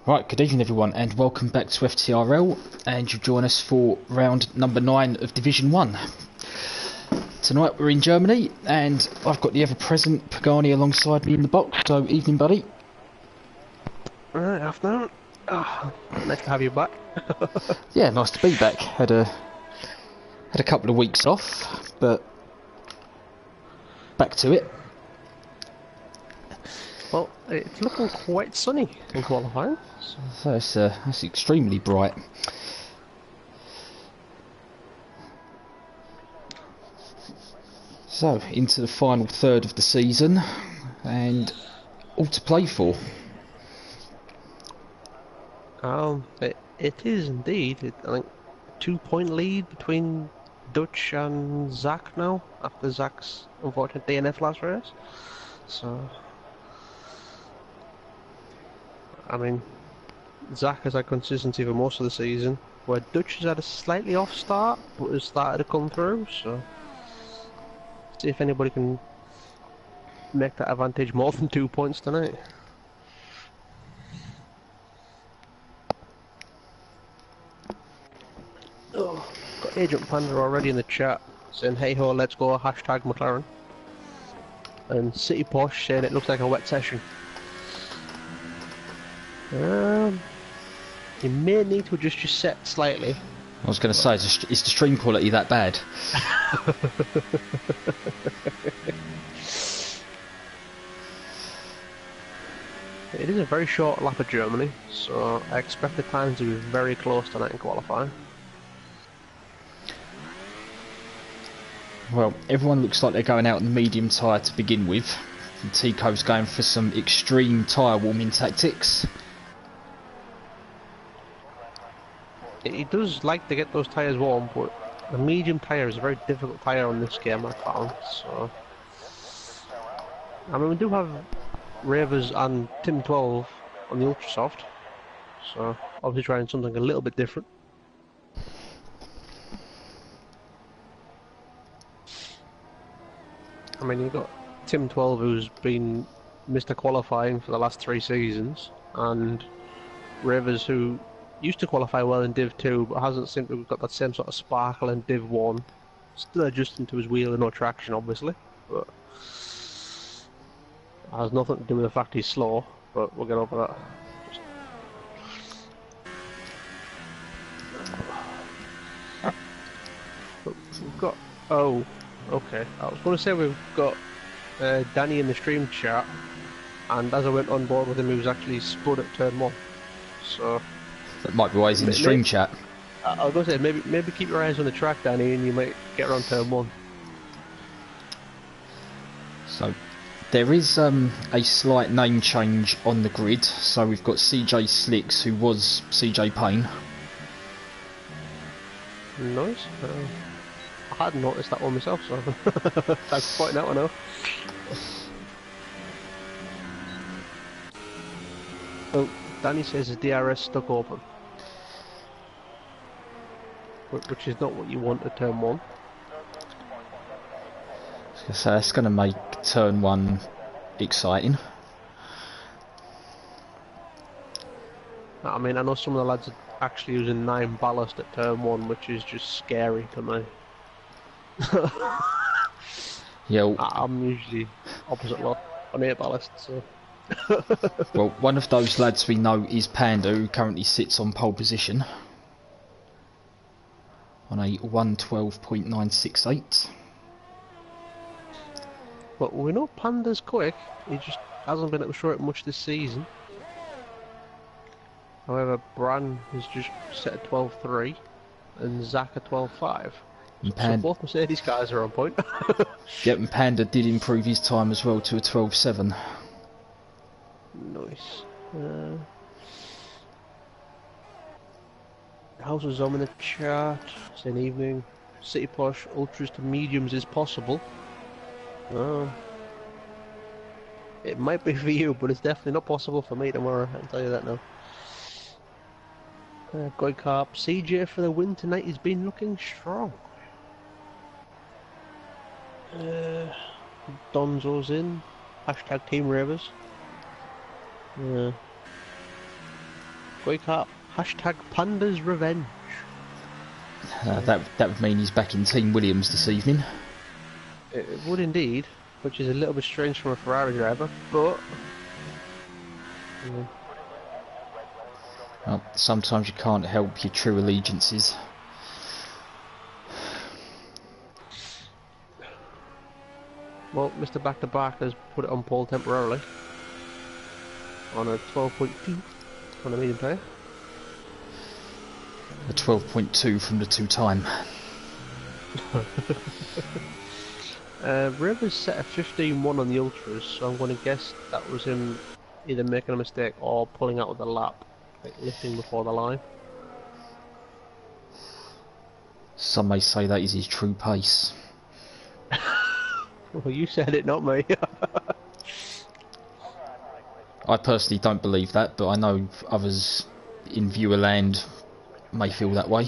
Right, good evening everyone and welcome back to FTRL, and you join us for round number 9 of Division 1. Tonight we're in Germany and I've got the ever-present Pagani alongside me in the box, so evening buddy. Alright, afternoon. Nice to have you back. Yeah, nice to be back. Had a couple of weeks off, but back to it. Well, it's looking quite sunny in qualifying. So that's extremely bright. So, into the final third of the season, and all to play for. It is indeed. I think 2-point lead between Dutch and Zach now, after Zach's unfortunate DNF last race. So, I mean, Zach has had consistency for most of the season, where Dutch has had a slightly off start, but has started to come through, so see if anybody can make that advantage more than 2 points tonight. Oh, got Agent Panda already in the chat saying hey ho, let's go, hashtag McLaren. And City Posh saying it looks like a wet session. You may need to adjust your set slightly. I was going to say, is the stream quality that bad? It is a very short lap of Germany, so I expect the times to be very close tonight in qualifying. Well, everyone looks like they're going out in the medium tyre to begin with. And Tico's going for some extreme tyre warming tactics. He does like to get those tyres warm, but the medium tyre is a very difficult tyre on this game, I found. So, I mean, we do have Ravers and Tim 12 on the Ultra Soft, so obviously trying something a little bit different. I mean, you've got Tim 12, who's been Mr. Qualifying for the last 3 seasons, and Ravers, who used to qualify well in Div 2, but hasn't seemed to have got that same sort of sparkle in Div 1. Still adjusting to his wheel and no traction, obviously, but it has nothing to do with the fact he's slow, but we'll get over that. But we've got... Oh, okay. I was going to say we've got Danny in the stream chat, and as I went on board with him, he was actually spud at turn 1. So... That might be why he's in the stream chat. I was going to say, maybe keep your eyes on the track, Danny, and you might get around turn 1. So, there is a slight name change on the grid. So we've got CJ Slicks, who was CJ Payne. Nice. I hadn't noticed that one myself, so thanks for pointing out, I know. Oh, Danny says the DRS stuck open, which is not what you want at turn 1. So that's going to make turn 1 exciting. I mean, I know some of the lads are actually using 9 ballast at turn 1, which is just scary to me. Yeah. Well, I'm usually opposite lot on 8 ballast, so... Well, one of those lads we know is Panda, who currently sits on pole position on a 112.968. But we know Panda's quick, he just hasn't been able to show it much this season. However, Bran is just set at 12.3 and Zach at 12.5. So both Mercedes cars are on point. Yep, and Panda did improve his time as well to a 12.7. Nice. House of Zom in the chat, saying evening. City Posh, ultras to mediums is possible. It might be for you, but it's definitely not possible for me tomorrow, I can tell you that now. Goikarp, CJ for the win tonight has been looking strong. Donzo's in. Hashtag Team Ravers. Boycott. Hashtag Panda's Revenge. That would mean he's back in Team Williams this evening. It would indeed, which is a little bit strange from a Ferrari driver, but... Well, sometimes you can't help your true allegiances. Well, Mr. Back-to-Back has put it on pole temporarily. On a 12.2 on a medium tyre. A 12.2 from the two-time. Rivers set a 15.1 on the Ultras, so I'm going to guess that was him either making a mistake or pulling out of the lap, like lifting before the line. Some may say that is his true pace. Well, you said it, not me. I personally don't believe that, but I know others in viewer land may feel that way.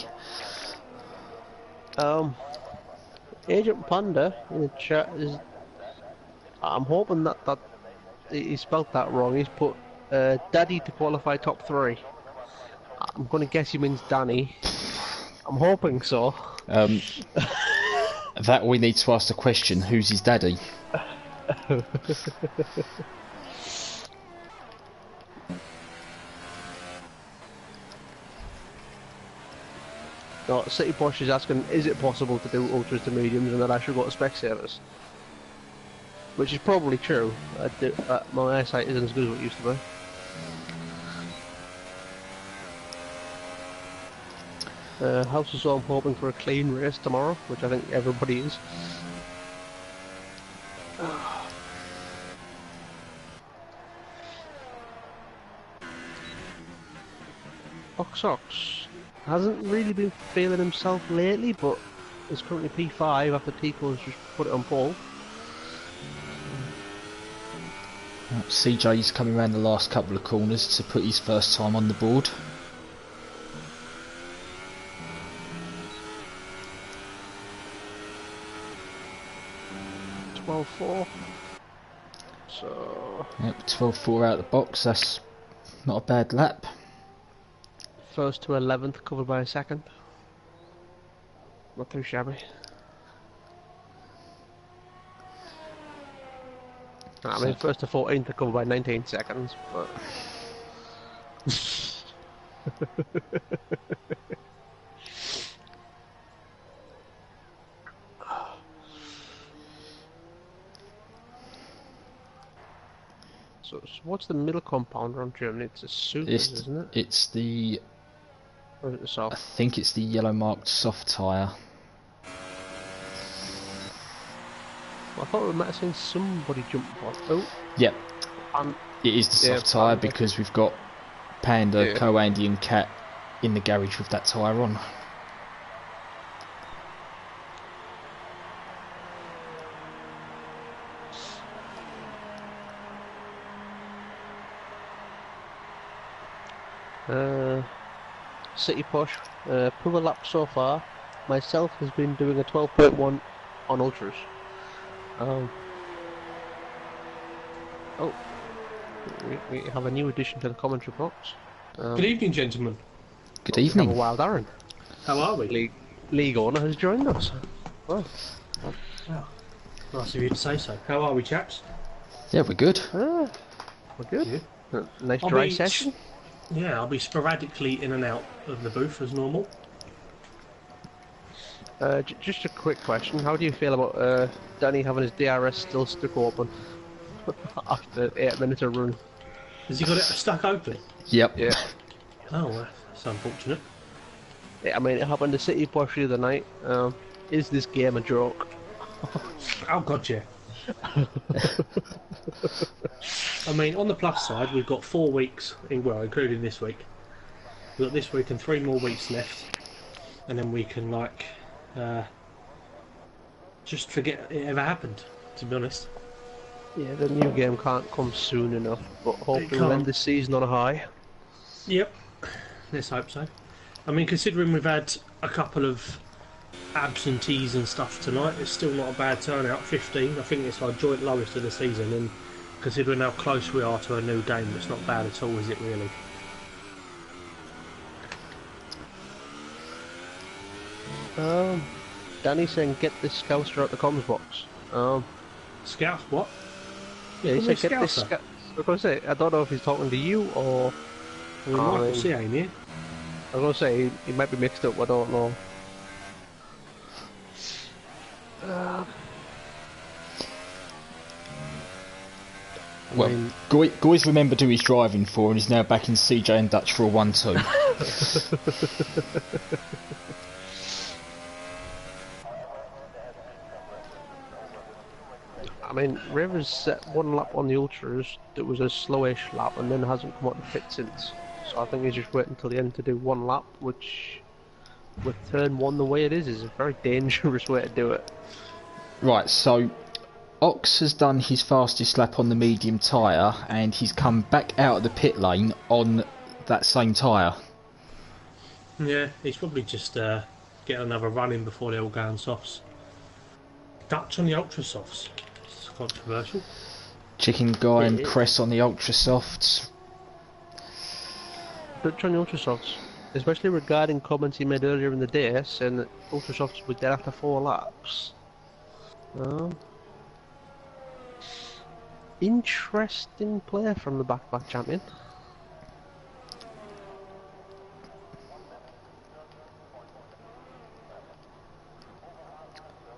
Agent Panda in the chat is... I'm hoping that he spelt that wrong. He's put Daddy to qualify top 3. I'm going to guess he means Danny. I'm hoping so. That we need to ask the question, who's his daddy? No, City Posh is asking, is it possible to do ultras to mediums and that I should go to Specsavers? Which is probably true. My eyesight isn't as good as what it used to be. House is all hoping for a clean race tomorrow, which I think everybody is. Ox hasn't really been feeling himself lately, but is currently P5 after Tico's just put it on pole. CJ's coming around the last couple of corners to put his first time on the board. So... Yep, 12.4 out of the box, that's not a bad lap. First to 11th, covered by a second. Not too shabby. I mean, first to 14th, covered by 19 seconds, but... So what's the middle compounder on Germany? It's a Super, isn't it? It's the... Or is it the soft? I think it's the yellow marked soft tyre. Well, I thought we might have seen somebody jump off. Oh. Yep. It is the soft tyre because we've got Panda, Co-Andy and Cat in the garage with that tyre on. City Posh, per lap so far, myself has been doing a 12.1 on ultras. Oh, we have a new addition to the commentary box. Good evening, gentlemen. Good evening. We have a Wild Aaron. How are we? League owner has joined us. Well, Nice of you to say so. How are we, chaps? Yeah, we're good. we're good. Nice dry session. Yeah, I'll be sporadically in and out of the booth as normal. Just a quick question. How do you feel about Danny having his DRS still stuck open after 8 minutes of run? Has he got it stuck open? Yep. Yeah. Oh, that's unfortunate. Yeah, I mean, it happened to City Posh the other night. Is this game a joke? Oh, God, yeah. I mean, on the plus side, we've got 4 weeks, well, including this week. We've got this week and 3 more weeks left. And then we can, like, just forget it ever happened, to be honest. Yeah, the new game can't come soon enough, but hopefully we'll end the season on a high. Yep, let's hope so. I mean, considering we've had a couple of absentees and stuff tonight, it's still not a bad turnout. 15, I think it's our joint lowest of the season, and considering how close we are to a new game, it's not bad at all, is it really? Danny's saying get this Scouser out the comms box. Scouse what? Yeah, he Call me said get this Scouser. I was going to say, I don't know if he's talking to you or... Well, Michael C ain't here. I was going to say, he might be mixed up, I don't know. Well, Goy's remembered who he's driving for and is now back in CJ and Dutch for a 1-2. I mean, Rivers set one lap on the Ultras that was a slowish lap and then hasn't come out to pit since. So I think he's just waiting until the end to do one lap, which, with turn one the way it is a very dangerous way to do it. Right, so Ox has done his fastest lap on the medium tyre and he's come back out of the pit lane on that same tyre. Yeah, he's probably just getting another run in before they all go on softs. Dutch on the ultra softs. It's controversial. Chicken Guy and Cress on the ultra softs. Dutch on the Ultra Softs, especially regarding comments he made earlier in the day saying that Ultra Softs were dead after 4 laps. Interesting play from the back champion.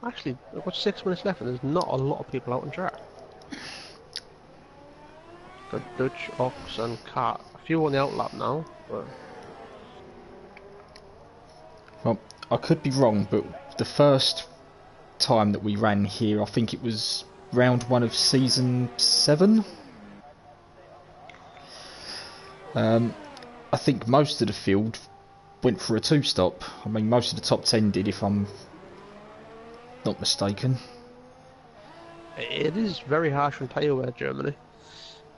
Actually, I've got 6 minutes left and there's not a lot of people out on track. Got Dutch, Ox and Cat. A few on the outlap now, but... Well, I could be wrong, but the first time that we ran here, I think it was round 1 of season 7. I think most of the field went for a 2-stop. I mean, most of the top 10 did, if I'm not mistaken. It is very harsh on tyre wear, Germany.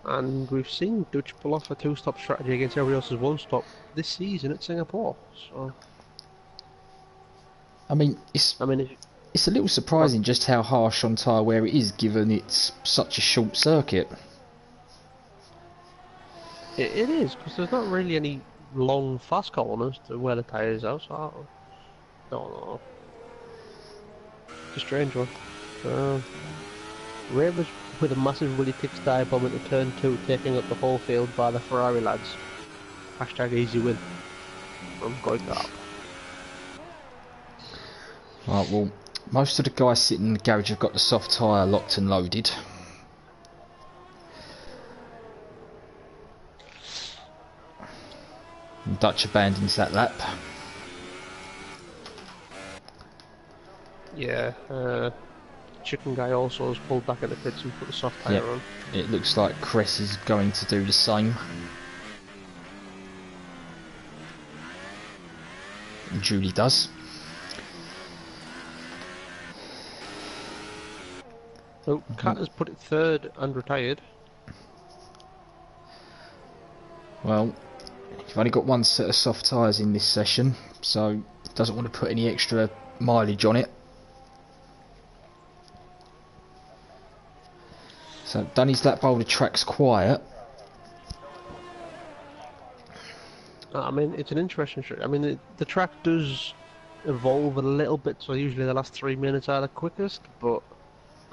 And we've seen Dutch pull off a 2-stop strategy against everybody else's 1-stop this season at Singapore. So, I mean, it's a little surprising just how harsh on tyre wear it is, given it's such a short circuit. It is, because there's not really any long fast corners to wear the tyres out, so I don't know. It's a strange one. Ravers with a massive Willy Tix dive bomb into turn 2, taking up the whole field by the Ferrari lads. Hashtag easy win. I'm going up. Right, well, most of the guys sitting in the garage have got the soft tyre locked and loaded. And Dutch abandons that lap. Yeah, Chicken Guy also has pulled back at the pits and put the soft tyre on. It looks like Cress is going to do the same. And Julie does. So, Cat has put it third and retired. Well, you've only got one set of soft tyres in this session, so doesn't want to put any extra mileage on it. So done his lap while the track's quiet. I mean, it's an interesting track. I mean, the track does evolve a little bit, so usually the last 3 minutes are the quickest, but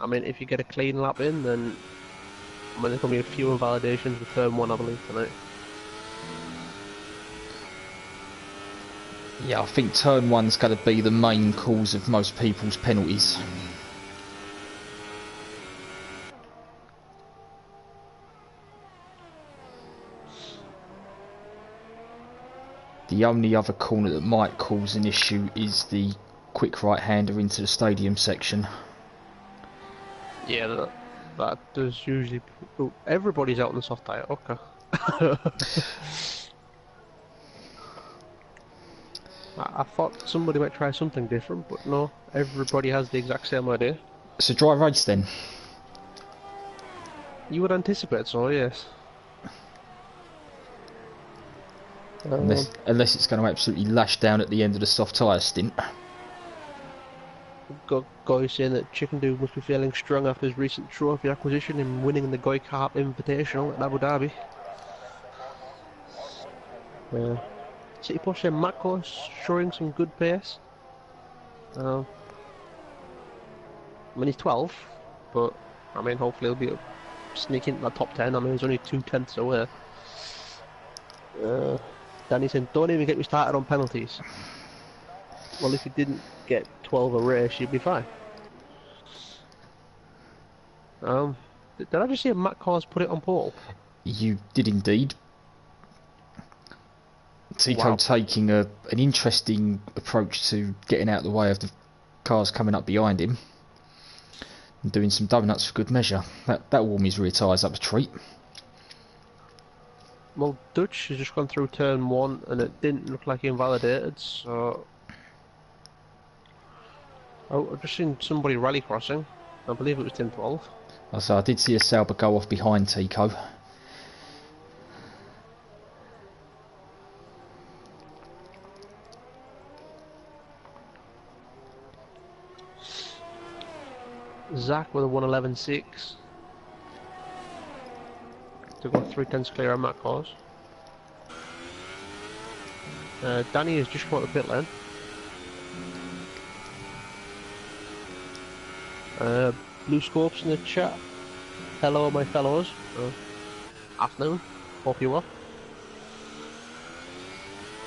I mean, if you get a clean lap in, then I mean, there's going to be a few invalidations with turn 1, I believe, tonight. Yeah, I think turn 1's going to be the main cause of most people's penalties. The only other corner that might cause an issue is the quick right-hander into the stadium section. Yeah, that does usually... Oh, everybody's out on the soft tyre, okay. I thought somebody might try something different, but no, everybody has the exact same idea. It's a dry race then? You would anticipate so, yes. Unless it's going to absolutely lash down at the end of the soft tyre stint. Got guys saying that Chicken Dude must be feeling strong after his recent trophy acquisition and winning the Goy Carp Invitational at Abu Dhabi. City Post saying Matko's showing some good pace. I mean, he's 12th, but I mean, hopefully he'll be sneaking into the top 10. I mean, he's only 2/10 away. Danny said, "Don't even get me started on penalties." Well, if he didn't get 12 a race, you'd be fine. Did I just see a Matt Cars put it on pole? You did indeed. Tico Wow. taking an interesting approach to getting out of the way of the cars coming up behind him and doing some donuts for good measure. That warm his rear tyres up a treat. Well, Dutch has just gone through turn 1 and it didn't look like he invalidated, so... Oh, I've just seen somebody rally crossing. I believe it was Tim 12. So I did see a Sauber go off behind Tico. Zach with a 1:11.6 to go 3/10 clear on Matt Cars. Danny has just come out the pit lane. Blue Scopes in the chat. Hello, my fellows. Afternoon. Hope you well.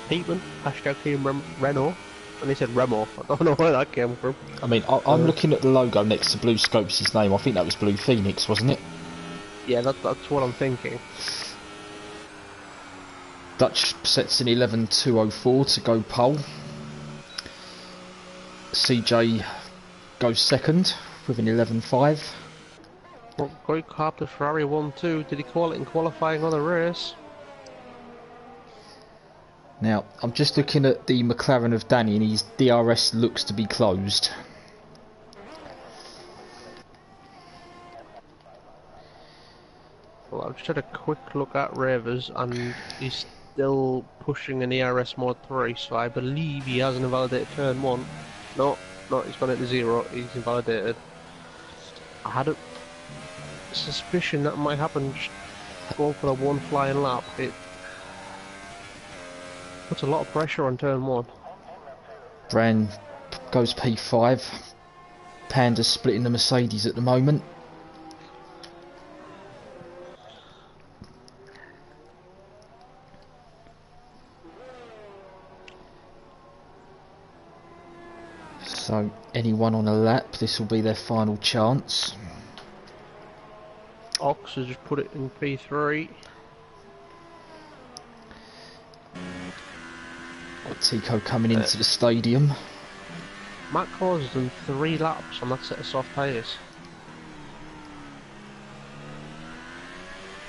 Heatman, hashtag Team Renault. And he said Remo. I don't know where that came from. I mean, I'm looking at the logo next to Blue Scopes' name. I think that was Blue Phoenix, wasn't it? Yeah, that's what I'm thinking. Dutch sets an 11.204 to go pole. CJ goes second with an 11.5. Well, Greg Carp the Ferrari 1-2. Did he call it in qualifying on the race? Now, I'm just looking at the McLaren of Danny and his DRS looks to be closed. Well, I've just had a quick look at Ravers and he's still pushing an ERS mode 3, so I believe he hasn't invalidated turn 1. No, he's gone into 0, he's invalidated. I had a suspicion that might happen just going for a one flying lap. It puts a lot of pressure on turn 1. Brand goes P5. Panda's splitting the Mercedes at the moment. So anyone on a lap, this will be their final chance. Ox has just put it in P3. Got Tico coming into the stadium. Matt Cause has done 3 laps on that set of soft tyres.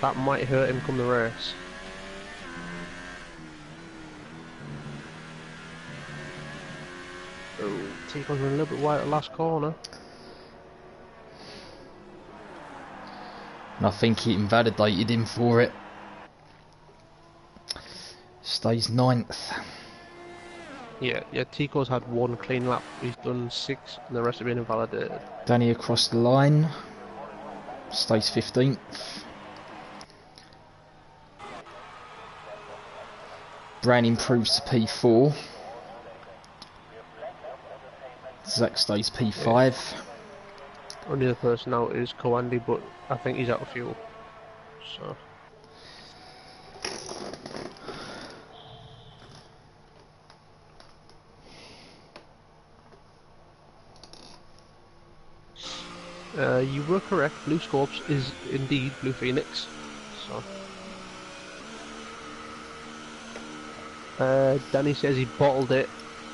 That might hurt him come the race. Oh, Tico's been a little bit wide at the last corner. And I think he invalidated him for it. Stays 9th. Yeah, Tico's had 1 clean lap. He's done 6 and the rest have been invalidated. Danny across the line. Stays 15th. Brown improves to P4. Zach stays P5. Only other person out is Kawandi, but I think he's out of fuel. So. You were correct. Blue Scopes is indeed Blue Phoenix. So. Danny says he bottled it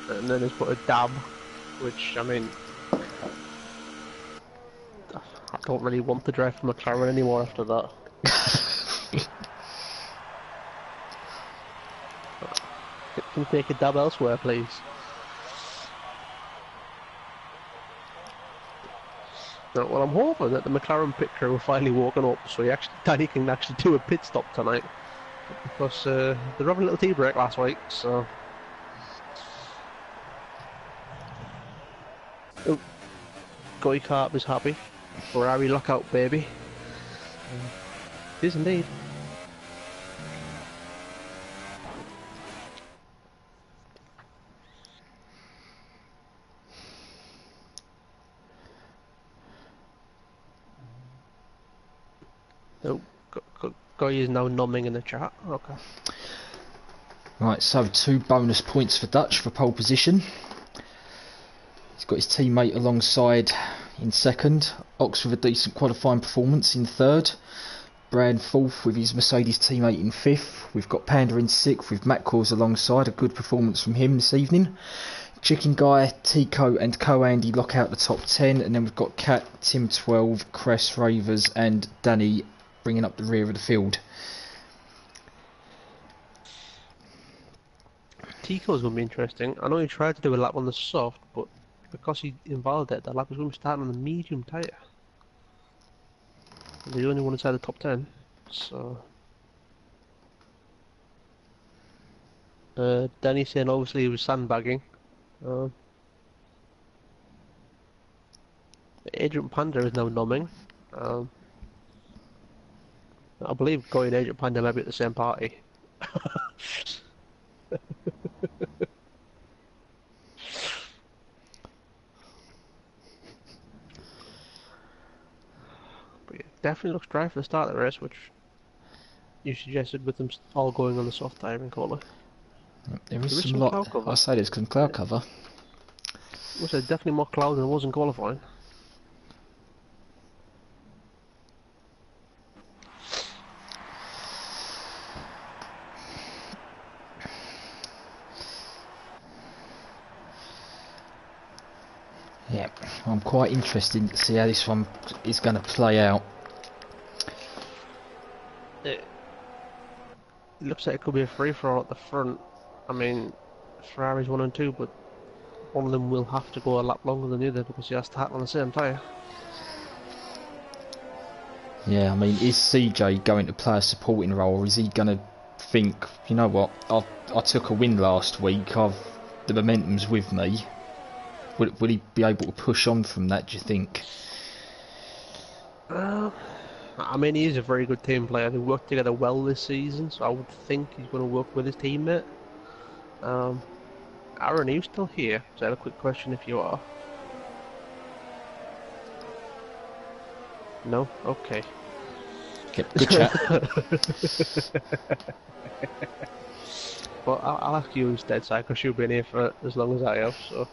and then has put a dab, which I mean, I don't really want to drive for McLaren anymore after that. Can you take a dab elsewhere, please? No, well, I'm hoping that the McLaren pit crew are finally woken up, so Danny can actually do a pit stop tonight. Because they're having a little tea break last week, so. Oh, Goy Carp is happy. Ferrari lockout, baby. It is indeed. Oh, Guy is now numbing in the chat. Okay. Right, so 2 bonus points for Dutch for pole position. He's got his teammate alongside in second. Ox with a decent qualifying performance in third. Brand fourth with his Mercedes teammate in fifth. We've got Panda in sixth with Matt Cause alongside. A good performance from him this evening. Chicken Guy, Tico and Co-Andy lock out the top 10. And then we've got Cat, Tim 12, Cress, Ravers and Danny bringing up the rear of the field. Tico's going to be interesting. I know he tried to do a lap on the soft, but because he invalidated that lap, he's going to be starting on the medium tyre. The only one inside the top 10, so... Danny saying obviously he was sandbagging. Agent Panda is now numbing. I believe Goy and Agent Panda may be at the same party. But yeah, definitely looks dry for the start of the race, which you suggested with them all going on the soft tyre in Corley. There is some lot. I say there's some cloud cover. I said definitely more cloud than there was in qualifying. Yeah, I'm quite interested to see how this one is going to play out. It looks like it could be a free-for-all at the front. I mean, Ferrari's 1 and 2, but one of them will have to go a lap longer than the other because he has to tackle on the same tyre. Yeah, I mean, is CJ going to play a supporting role, or is he going to think, you know what, I took a win last week, the momentum's with me. Would he be able to push on from that, do you think? I mean, he is a very good team player. They worked together well this season, so I would think he's going to work with his teammate. Aaron, are you still here? So I have a quick question if you are. No? Okay. Good chat. But I'll ask you instead, Si, because you've been here for as long as I have, so...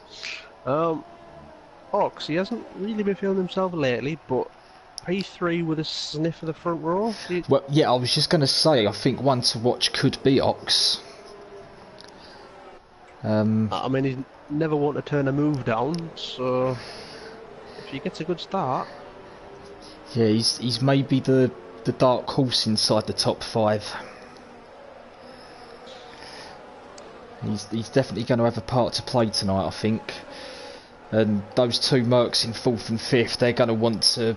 Ox, he hasn't really been feeling himself lately, but P3 with a sniff of the front row? Well, yeah, I was just going to say, I think one to watch could be Ox. I mean, he's never want to turn a move down, so if he gets a good start... Yeah, he's maybe the dark horse inside the top 5. He's definitely going to have a part to play tonight, I think. And those 2 Mercs in 4th and 5th, they're going to want to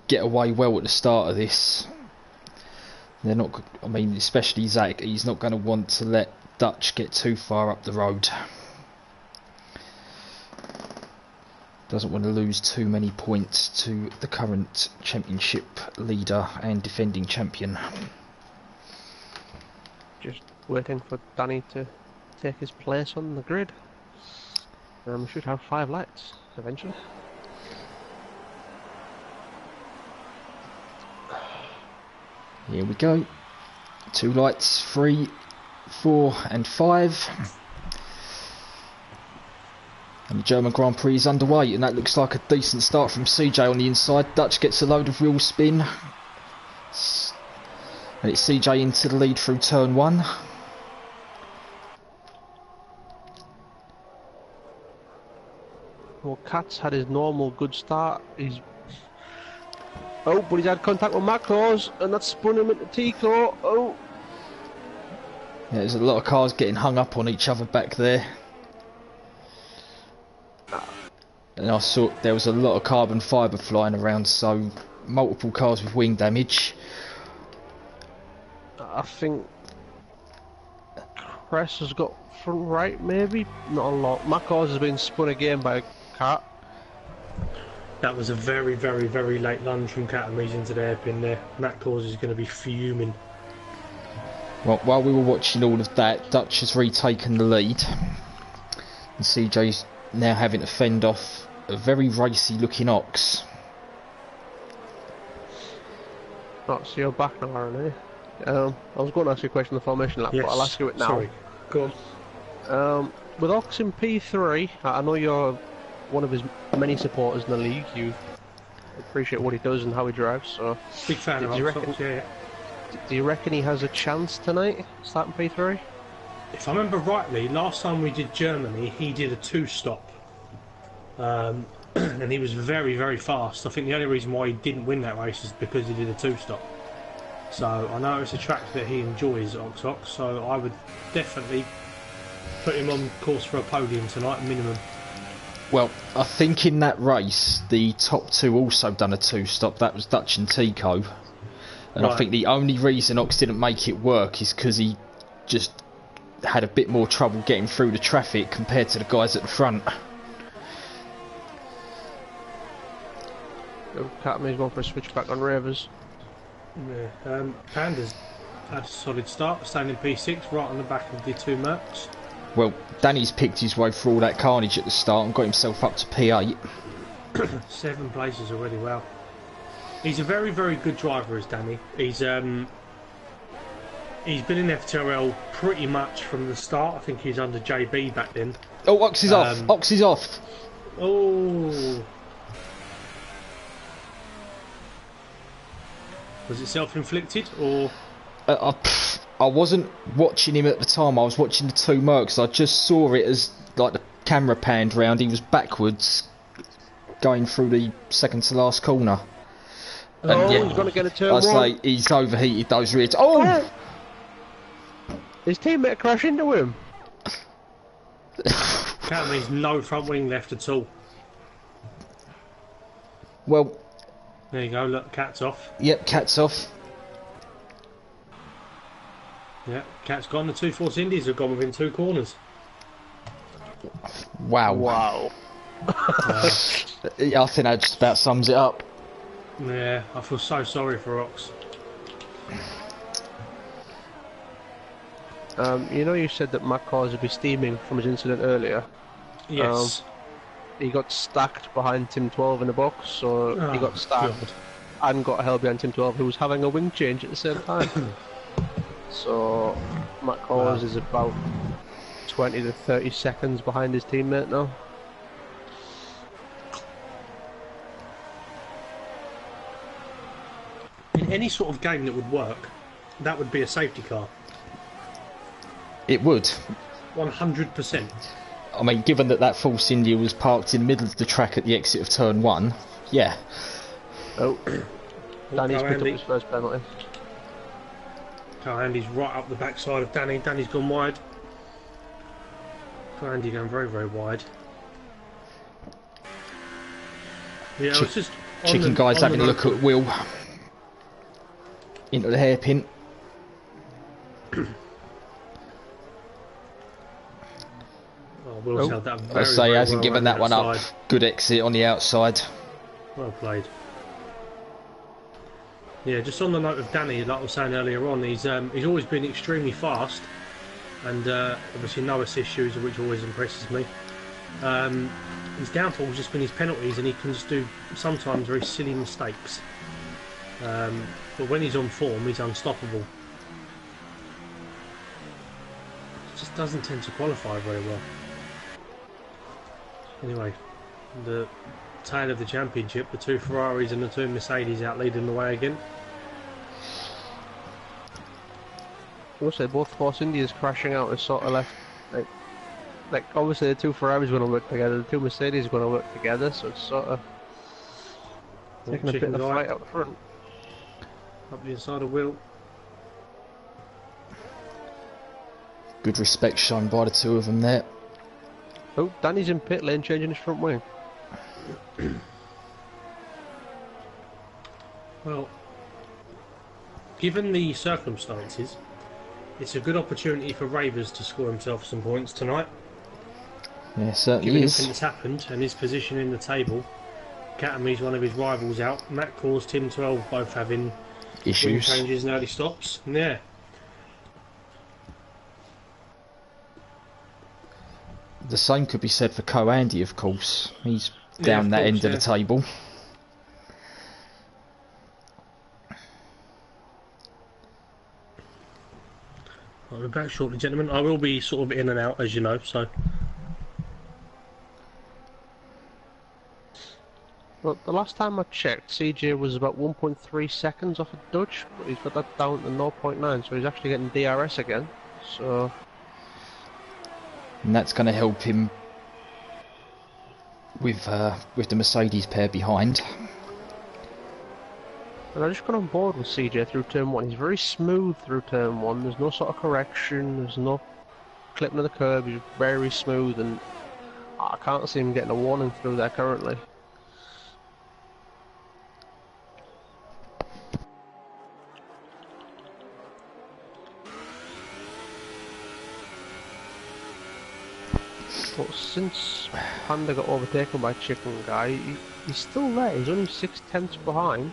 get away well at the start of this. They're not, I mean, especially Zach, he's not going to want to let Dutch get too far up the road. Doesn't want to lose too many points to the current championship leader and defending champion. Just waiting for Danny to take his place on the grid. We should have 5 lights eventually. Here we go. 2 lights, 3, 4 and 5. And the German Grand Prix is underway, and that looks like a decent start from CJ on the inside. Dutch gets a load of wheel spin. And it's CJ into the lead through turn 1. Well, Cat's had his normal good start. He's... Oh, but he's had contact with Macros, and that's spun him into Tico. Oh! Yeah, there's a lot of cars getting hung up on each other back there. And I saw there was a lot of carbon fibre flying around, so multiple cars with wing damage. I think Cress has got front right, maybe? Not a lot. Macros has been spun again by Cat. That was a very, very, very late lunge from Catamese into the hairpin there. Matt Cause is going to be fuming. Well, while we were watching all of that, Dutch has retaken the lead. And CJ's now having to fend off a very racy looking Ox. Oh, so you're back now, Aaron, eh? I was going to ask you a question on the formation lap, but I'll ask you it now. Sorry. Go on. With Ox in P3, I know you're one of his many supporters in the league. You appreciate what he does and how he drives, so... Big fan of Ox, yeah. Do you reckon he has a chance tonight, starting P3? If I remember rightly, last time we did Germany, he did a 2-stop. And he was very, very fast. I think the only reason why he didn't win that race is because he did a 2-stop. So I know it's a track that he enjoys, Ox, so I would definitely put him on course for a podium tonight, minimum. Well, I think in that race, the top two also done a 2-stop. That was Dutch and Tico. And Right. I think the only reason Ox didn't make it work is because he just had a bit more trouble getting through the traffic compared to the guys at the front. Catamy's going for a switchback on Ravers. Yeah. Panda's had a solid start, staying in P6, right on the back of the two Mercs. Well, Danny's picked his way through all that carnage at the start and got himself up to P8. 7 places already, wow. He's a very, very good driver, is Danny. He's been in FTRL pretty much from the start. I think he was under JB back then. Oh, Ox is off! Ox is off! Oh! Was it self-inflicted, or...? I wasn't watching him at the time, I was watching the two Mercs. I just saw it as, like, the camera panned round, he was backwards, going through the second to last corner. And he's going to get a turn I say, he's overheated those rears. Oh! His teammate crashed into him. That means no front wing left at all. Well... There you go, look, cat's off. Yep, cat's off. Yeah, cat's gone. The two Force Indies have gone within 2 corners. Wow. Wow. I think that just about sums it up. Yeah, I feel so sorry for Ox. You know you said that Matt Cause would be steaming from his incident earlier? Yes. He got stacked behind Tim 12 in the box, so he got stacked and got held behind Tim 12, who was having a wing change at the same time. So Matt Cause is about 20 to 30 seconds behind his teammate now. In any sort of game that would work, that would be a safety car. It would. 100%. I mean, given that Force India was parked in the middle of the track at the exit of turn 1, yeah. Oh, Danny's picked up his first penalty. Andy's right up the backside of Danny. Danny's gone wide. Andy going very, very wide. Yeah, I was just... Chicken guy's having a look at Will. Into the hairpin. Will's held that very, I say he hasn't given that one up. outside. Good exit on the outside. Well played. Yeah, just on the note of Danny, like I was saying earlier on, he's always been extremely fast, and obviously no assist issues, which always impresses me. His downfall has just been his penalties, and he can just do sometimes very silly mistakes. But when he's on form, he's unstoppable. Just doesn't tend to qualify very well. Anyway, the tail of the championship, the 2 Ferraris and the 2 Mercedes out leading the way again. Also, both Force Indias crashing out is sort of left, like obviously the 2 Ferraris are going to work together, the 2 Mercedes are going to work together, so it's sort of taking a bit of the fight out the front. Up the inside of Will. Good respect shown by the two of them there. Oh, Danny's in pit lane changing his front wing. Well, given the circumstances, it's a good opportunity for Ravers to score himself some points tonight. Yeah, certainly Given is. everything that's happened and his position in the table, Catamy's one of his rivals out. Matt Cause, Tim 12 both having wing Issues. changes and early stops. Yeah. The same could be said for Co-Andy, of course. He's down of that course, end of the table. I'll be back shortly, gentlemen. I will be sort of in and out, as you know, so... Well, the last time I checked, CJ was about 1.3 seconds off a Dutch, but he's got that down to 0.9, so he's actually getting DRS again. So... And that's going to help him with the Mercedes pair behind. And I just got on board with CJ through turn 1. He's very smooth through turn 1. There's no sort of correction, there's no clipping of the curb. He's very smooth, and I can't see him getting a warning through there currently. But since Panda got overtaken by Chicken Guy, he's still there. He's only 6/10 behind.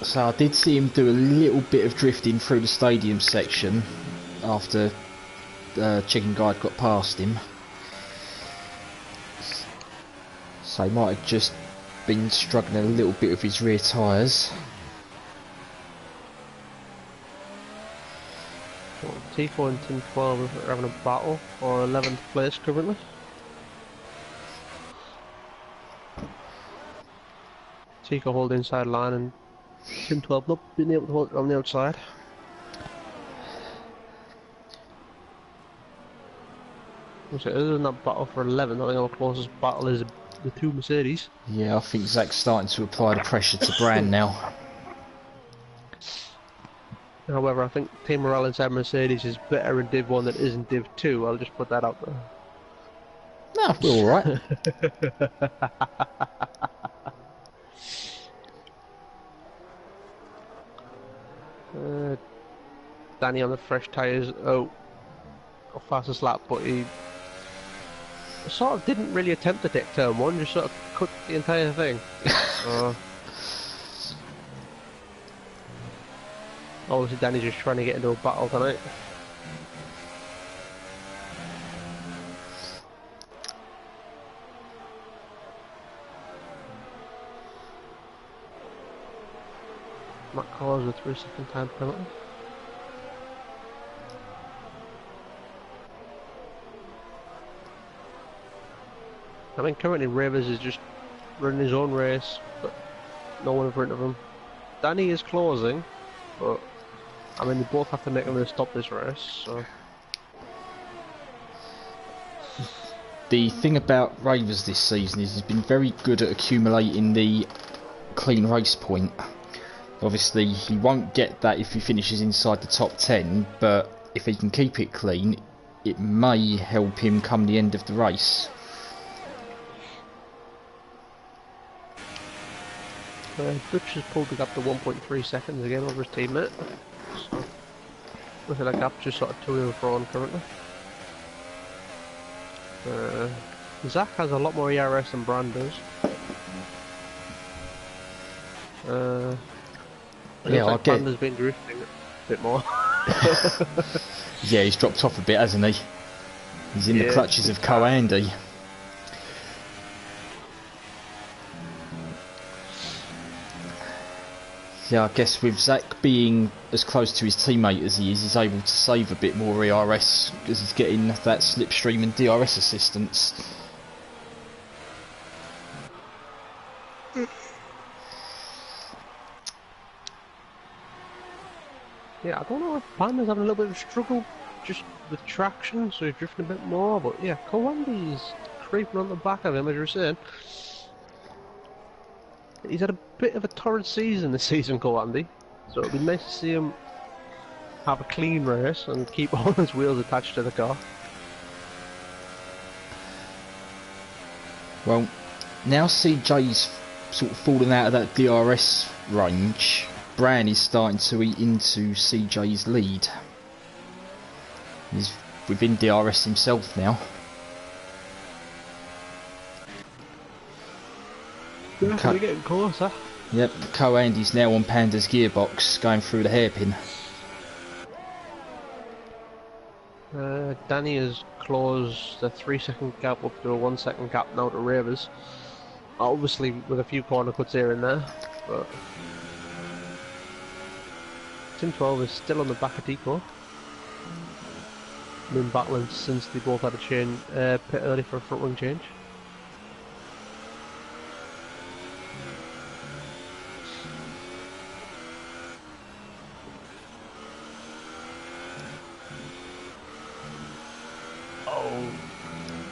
So I did see him do a little bit of drifting through the stadium section after Chicken Guy got past him. So he might have just been struggling a little bit with his rear tyres. Well, Tico and Team 12 are having a battle for 11th place currently. Tico hold the inside line and Team 12 not being able to hold it on the outside. So other than that battle for 11, I think our closest battle is the two Mercedes. Yeah, I think Zach's starting to apply the pressure to Brand now. However, I think Team Morale inside Mercedes is better in Div 1 than it is in Div 2. I'll just put that out there. No, we're alright. Danny on the fresh tyres. Oh, fastest lap, but he sort of didn't really attempt to take turn 1, just sort of cut the entire thing. Obviously Danny's just trying to get into a battle tonight. Matt Collins with 3-second time penalty. I mean, currently Rivers is just running his own race, but no one in front of him. Danny is closing, but I mean, they both have to make him to stop this race, so... The thing about Ravers this season is he's been very good at accumulating the clean race point. Obviously, he won't get that if he finishes inside the top 10, but if he can keep it clean, it may help him come the end of the race. Dutch has pulled the gap to 1.3 seconds again over his teammate. So, look at that gap, just sort of to and fro on currently. Zach has a lot more ERS than Brand does. Yeah, I like get. Brand has been drifting a bit more. Yeah, he's dropped off a bit, hasn't he? He's in the clutches of Co-Andy. Yeah, I guess with Zach being as close to his teammate as he is, he's able to save a bit more ERS because he's getting that slipstream and DRS assistance. Yeah, I don't know if Panda's having a little bit of a struggle just with traction, so he's drifting a bit more, but yeah, Coandy's creeping on the back of him, as you were saying. He's had a bit of a torrid season this season, Coandy, so it'll be nice to see him have a clean race and keep all his wheels attached to the car. Well, now CJ's sort of fallen out of that DRS range, Bran is starting to eat into CJ's lead. He's within DRS himself now. Yeah, we're getting closer. Yep, Co-Andy's now on Panda's gearbox, going through the hairpin. Danny has closed the 3-second gap up to a 1-second gap now to Ravers. Obviously with a few corner cuts here and there, but Tim 12 is still on the back of Deco. Been battling since they both had a pit early for a front wing change. Oh,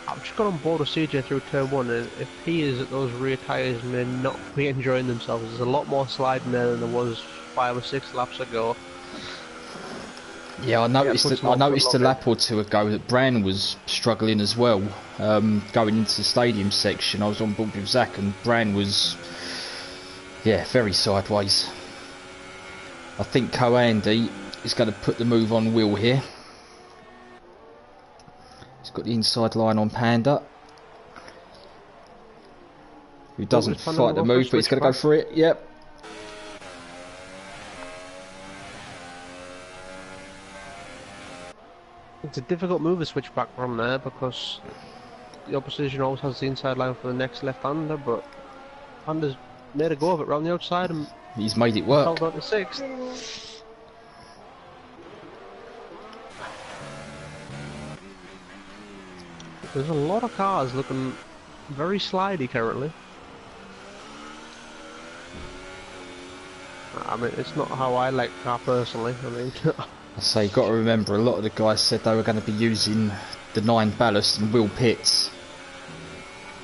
I've just got on board with CJ through turn 1, and if he is at those rear tyres may not be enjoying themselves. There's a lot more sliding there than there was 5 or 6 laps ago. Yeah, I noticed a lap or two ago that Bran was struggling as well. Going into the stadium section, I was on board with Zach, and Bran was, yeah, very sideways. I think Co-Andy is going to put the move on Will here. He's got the inside line on Panda, who doesn't fight the move, but he's going to go for it. Yep. It's a difficult move to switch back from there because the opposition always has the inside line for the next left-hander, but Panda's made a go of it round the outside and he's made it work. held on to 6th. There's a lot of cars looking very slidey currently. I mean, it's not how I like car personally. I mean, I say, you've got to remember, a lot of the guys said they were going to be using the 9 ballast and wheel pits.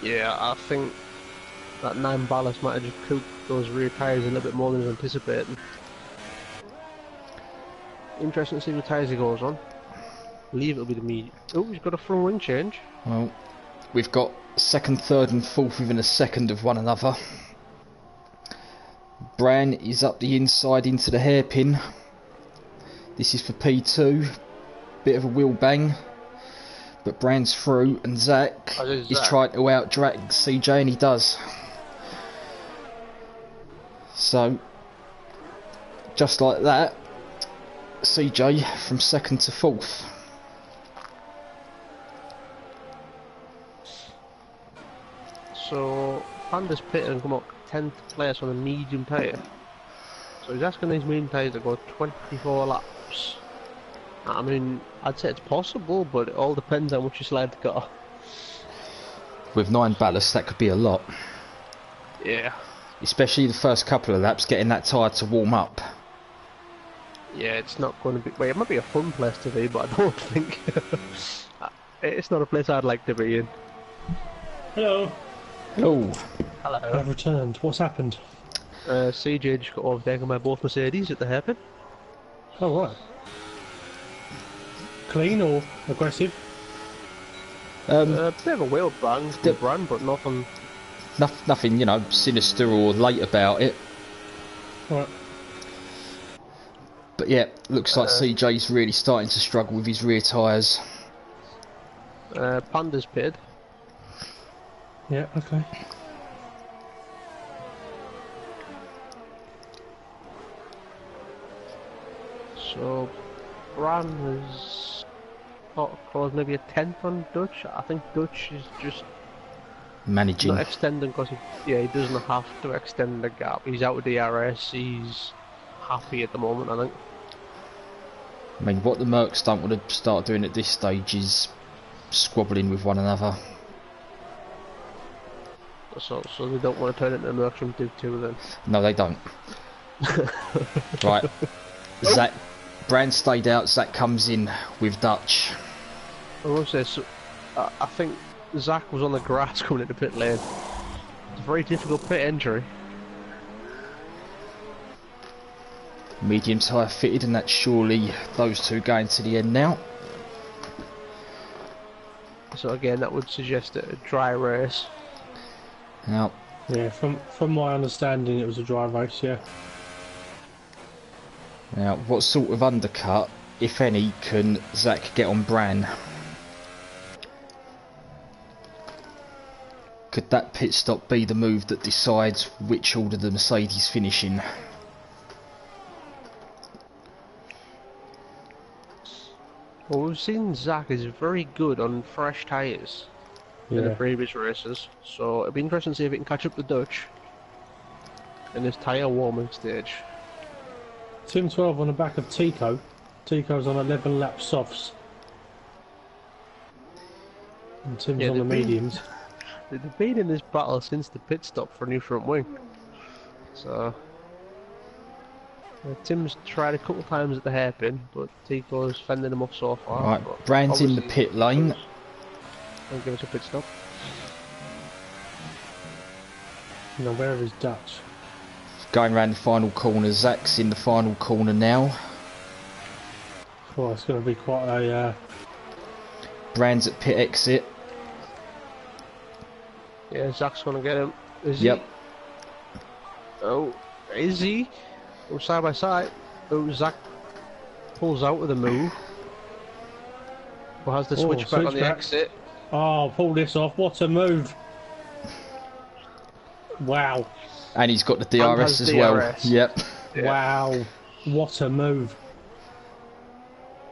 yeah, I think that 9 ballast might have just cooked those rear tyres a little bit more than was anticipating. Interesting to see what tyres he goes on. I believe it'll be the medium. Oh, he's got a front wing change. Well, we've got 2nd, 3rd and 4th within a second of one another. Bran is up the inside into the hairpin. This is for P2. Bit of a wheel bang. But Bran's through, and Zach is trying to out-drag CJ, and he does. So, just like that, CJ from 2nd to 4th. So, Panda's pit and come up 10th place on a medium tyre. So he's asking these medium tyres to go 24 laps. I mean, I'd say it's possible, but it all depends how much you slide the car. With 9 ballast, that could be a lot. Yeah. Especially the first couple of laps, getting that tyre to warm up. Yeah, it's not going to be... Well, it might be a fun place to be, but I don't think... it's not a place I'd like to be in. Hello. Hello. Hello. I've returned. What's happened? CJ just got overtaken by both Mercedes at the hairpin. Oh, right. Clean or aggressive? A bit of a wheel bang, but nothing... Nothing, you know, sinister or late about it. Right. But yeah, looks like CJ's really starting to struggle with his rear tyres. Panda's pitted. Yeah, okay. So, Bran has caused maybe a 10th on Dutch. I think Dutch is just Managing. not extending because he doesn't have to extend the gap. He's out of DRS, he's happy at the moment, I think. I mean, what the Mercs don't want to start doing at this stage is squabbling with one another. So they don't want to turn it into a Mercs from Div 2 then? No, they don't. Right. Zach, Bran stayed out, Zach comes in with Dutch. I will say, so, I think Zach was on the grass coming into pit lane. It's a very difficult pit entry. Medium tyre fitted, and that's surely those two going to the end now. So again, that would suggest a dry race. Now, Yeah, from my understanding, it was a dry race. Yeah. now, what sort of undercut, if any, can Zach get on Bran? Could that pit stop be the move that decides which order the Mercedes finish in? Well, we've seen Zach is very good on fresh tyres in the previous races, so it'll be interesting to see if he can catch up to Dutch in this tyre warming stage. Tim 12 on the back of Tico. Tico's on 11 lap softs. And Tim's on the mediums. They've been in this battle since the pit stop for a new front wing. So Tim's tried a couple of times at the hairpin, but Tico's fending them off so far. Right, Brand's in the pit lane. Don't give us a pit stop. Now where is Dutch? Going around the final corner. Zach's in the final corner now. Oh, it's going to be quite a... Brand's at pit exit. Yeah, Zach's going to get him. Is Yep. he? Oh, is he? Oh, side by side. Oh, Zach pulls out with a move. Or has the switchback on the exit. Oh, pull this off. What a move. Wow. And he's got the DRS as well. Yep. Yeah. Wow. What a move.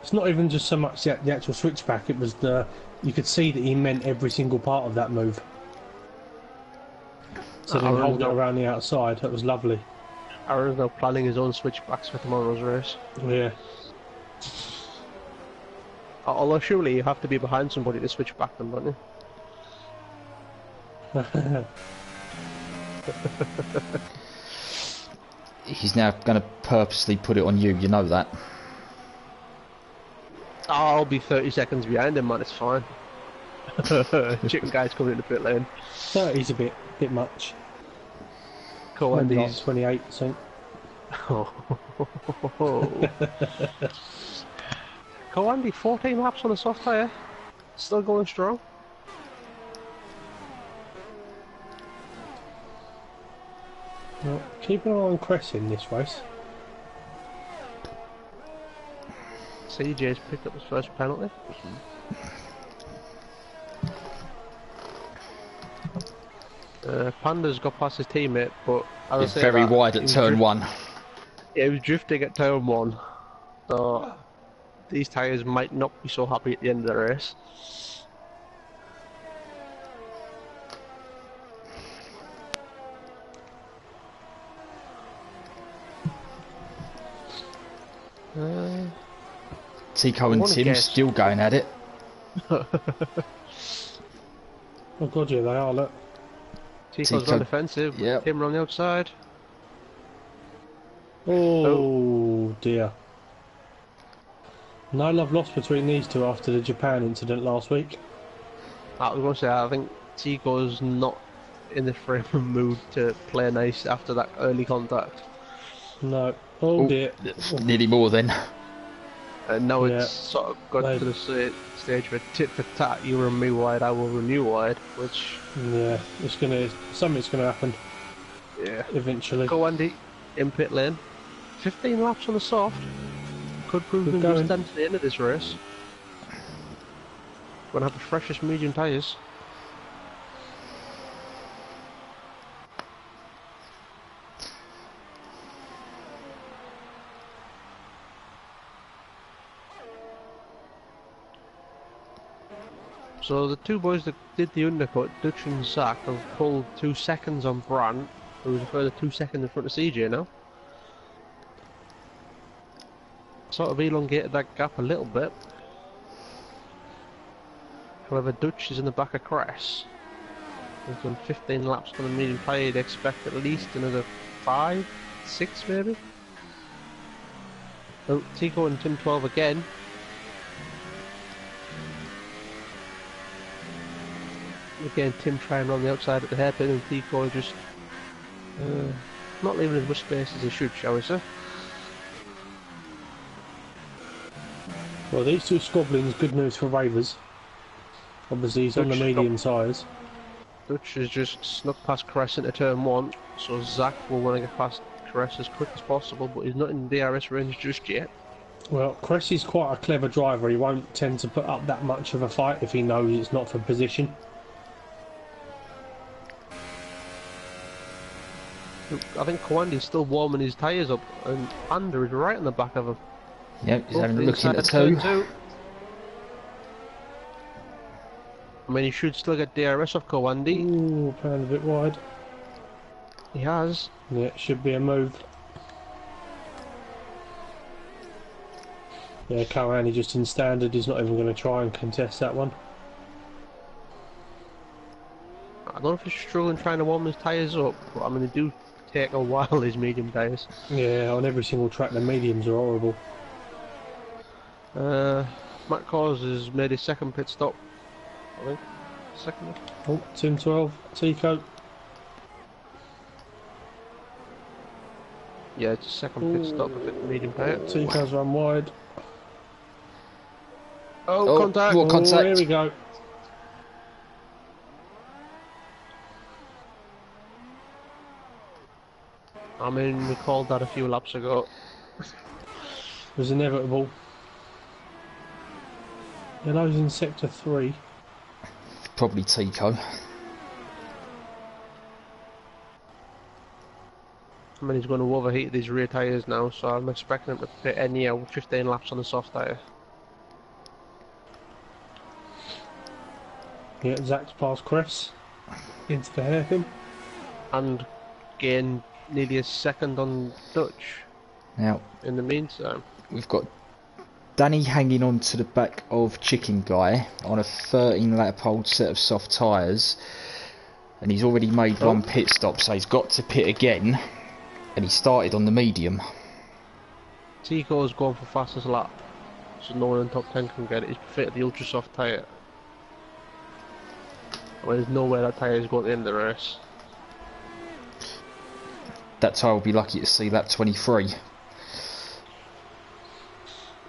It's not even just so much the actual switchback, it was the... You could see that he meant every single part of that move. So then hold it around the outside, that was lovely. Aaron's now planning his own switchbacks for tomorrow's race. Yeah. Although surely you have to be behind somebody to switch back them, don't you? He's now going to purposely put it on you, you know that. I'll be 30 seconds behind him, man, it's fine. Chicken guy's coming in the pit lane. 30's a bit much. Cool, Maybe and like he's... 28, I think. Cool, Andy, 14 laps on a soft tyre. Still going strong. Well, keep an eye on Cress in this race. CJ's picked up his first penalty. Panda's got past his teammate, but It's very wide at turn 1. Yeah, he was drifting at turn 1. So these tyres might not be so happy at the end of the race. Tico and Tim still going at it. Oh god, yeah, they are, look. Tico's on defensive, yep. Tim on the outside. Oh dear. No love lost between these two after the Japan incident last week. I was going to say, I think Tico's not in the frame of mood to play nice after that early contact. No. Oh dear. Nearly more then. And now it's sort of got to the stage where tit for tat, you run me wide, I will run you wide, which... Yeah, something's gonna happen. Yeah. Eventually. Go Andy, in pit lane. 15 laps on the soft. Could prove him to stand to the end of this race. Gonna have the freshest medium tyres. So the two boys that did the undercut, Dutch and Zach, have pulled 2 seconds on Brandt, who's a further 2 seconds in front of CJ now. Sort of elongated that gap a little bit. However, Dutch is in the back of Cress. He's done 15 laps on the medium tyre. You'd expect at least another 5, 6 maybe. Oh, Tico and Tim 12 again. Again, Tim trying on the outside at the hairpin, and Tico just not leaving as much space as he should, shall we say? Well, these two squabblings, good news for Ravers. Obviously, he's on the medium tyres. Dutch has just snuck past Cress into turn 1, so Zach will want to get past Cress as quick as possible, but he's not in DRS range just yet. Well, Cress is quite a clever driver. He won't tend to put up that much of a fight if he knows it's not for position. I think Kwandi's still warming his tyres up, and Panda is right on the back of him. Yep, he's having a look into two. I mean, he should still get DRS off Kawandi. Ooh, Panda a bit wide. He has. Yeah, it should be a move. Yeah, Karani just in standard. He's not even going to try and contest that one. I don't know if he's struggling trying to warm his tyres up, but I mean, they do take a while, these medium tyres. Yeah, on every single track, the mediums are horrible. Matt Cause has made his second pit stop, I think. Second. Oh, Tim 12, Tico. Yeah, it's his second pit stop with the medium tyre. Tico's run wide. Oh, contact! What contact? Here we go. I mean, we called that a few laps ago. It was inevitable. Yellow's in sector 3. Probably Tico. I mean, he's going to overheat these rear tyres now, so I'm expecting him to pit any 15 laps on the soft tyre. Yeah, Zach's past Chris into the hairpin. And gain nearly a second on Dutch Now, in the meantime. we've got Danny hanging on to the back of Chicken Guy on a 13 lap old set of soft tyres, and he's already made one pit stop, so he's got to pit again, and he started on the medium. Tico's going for fastest lap, so no one in top 10 can get it. He's fitted the ultra soft tyre. Well, there's no way that tyre is going to end the race. That tyre will be lucky to see lap 23.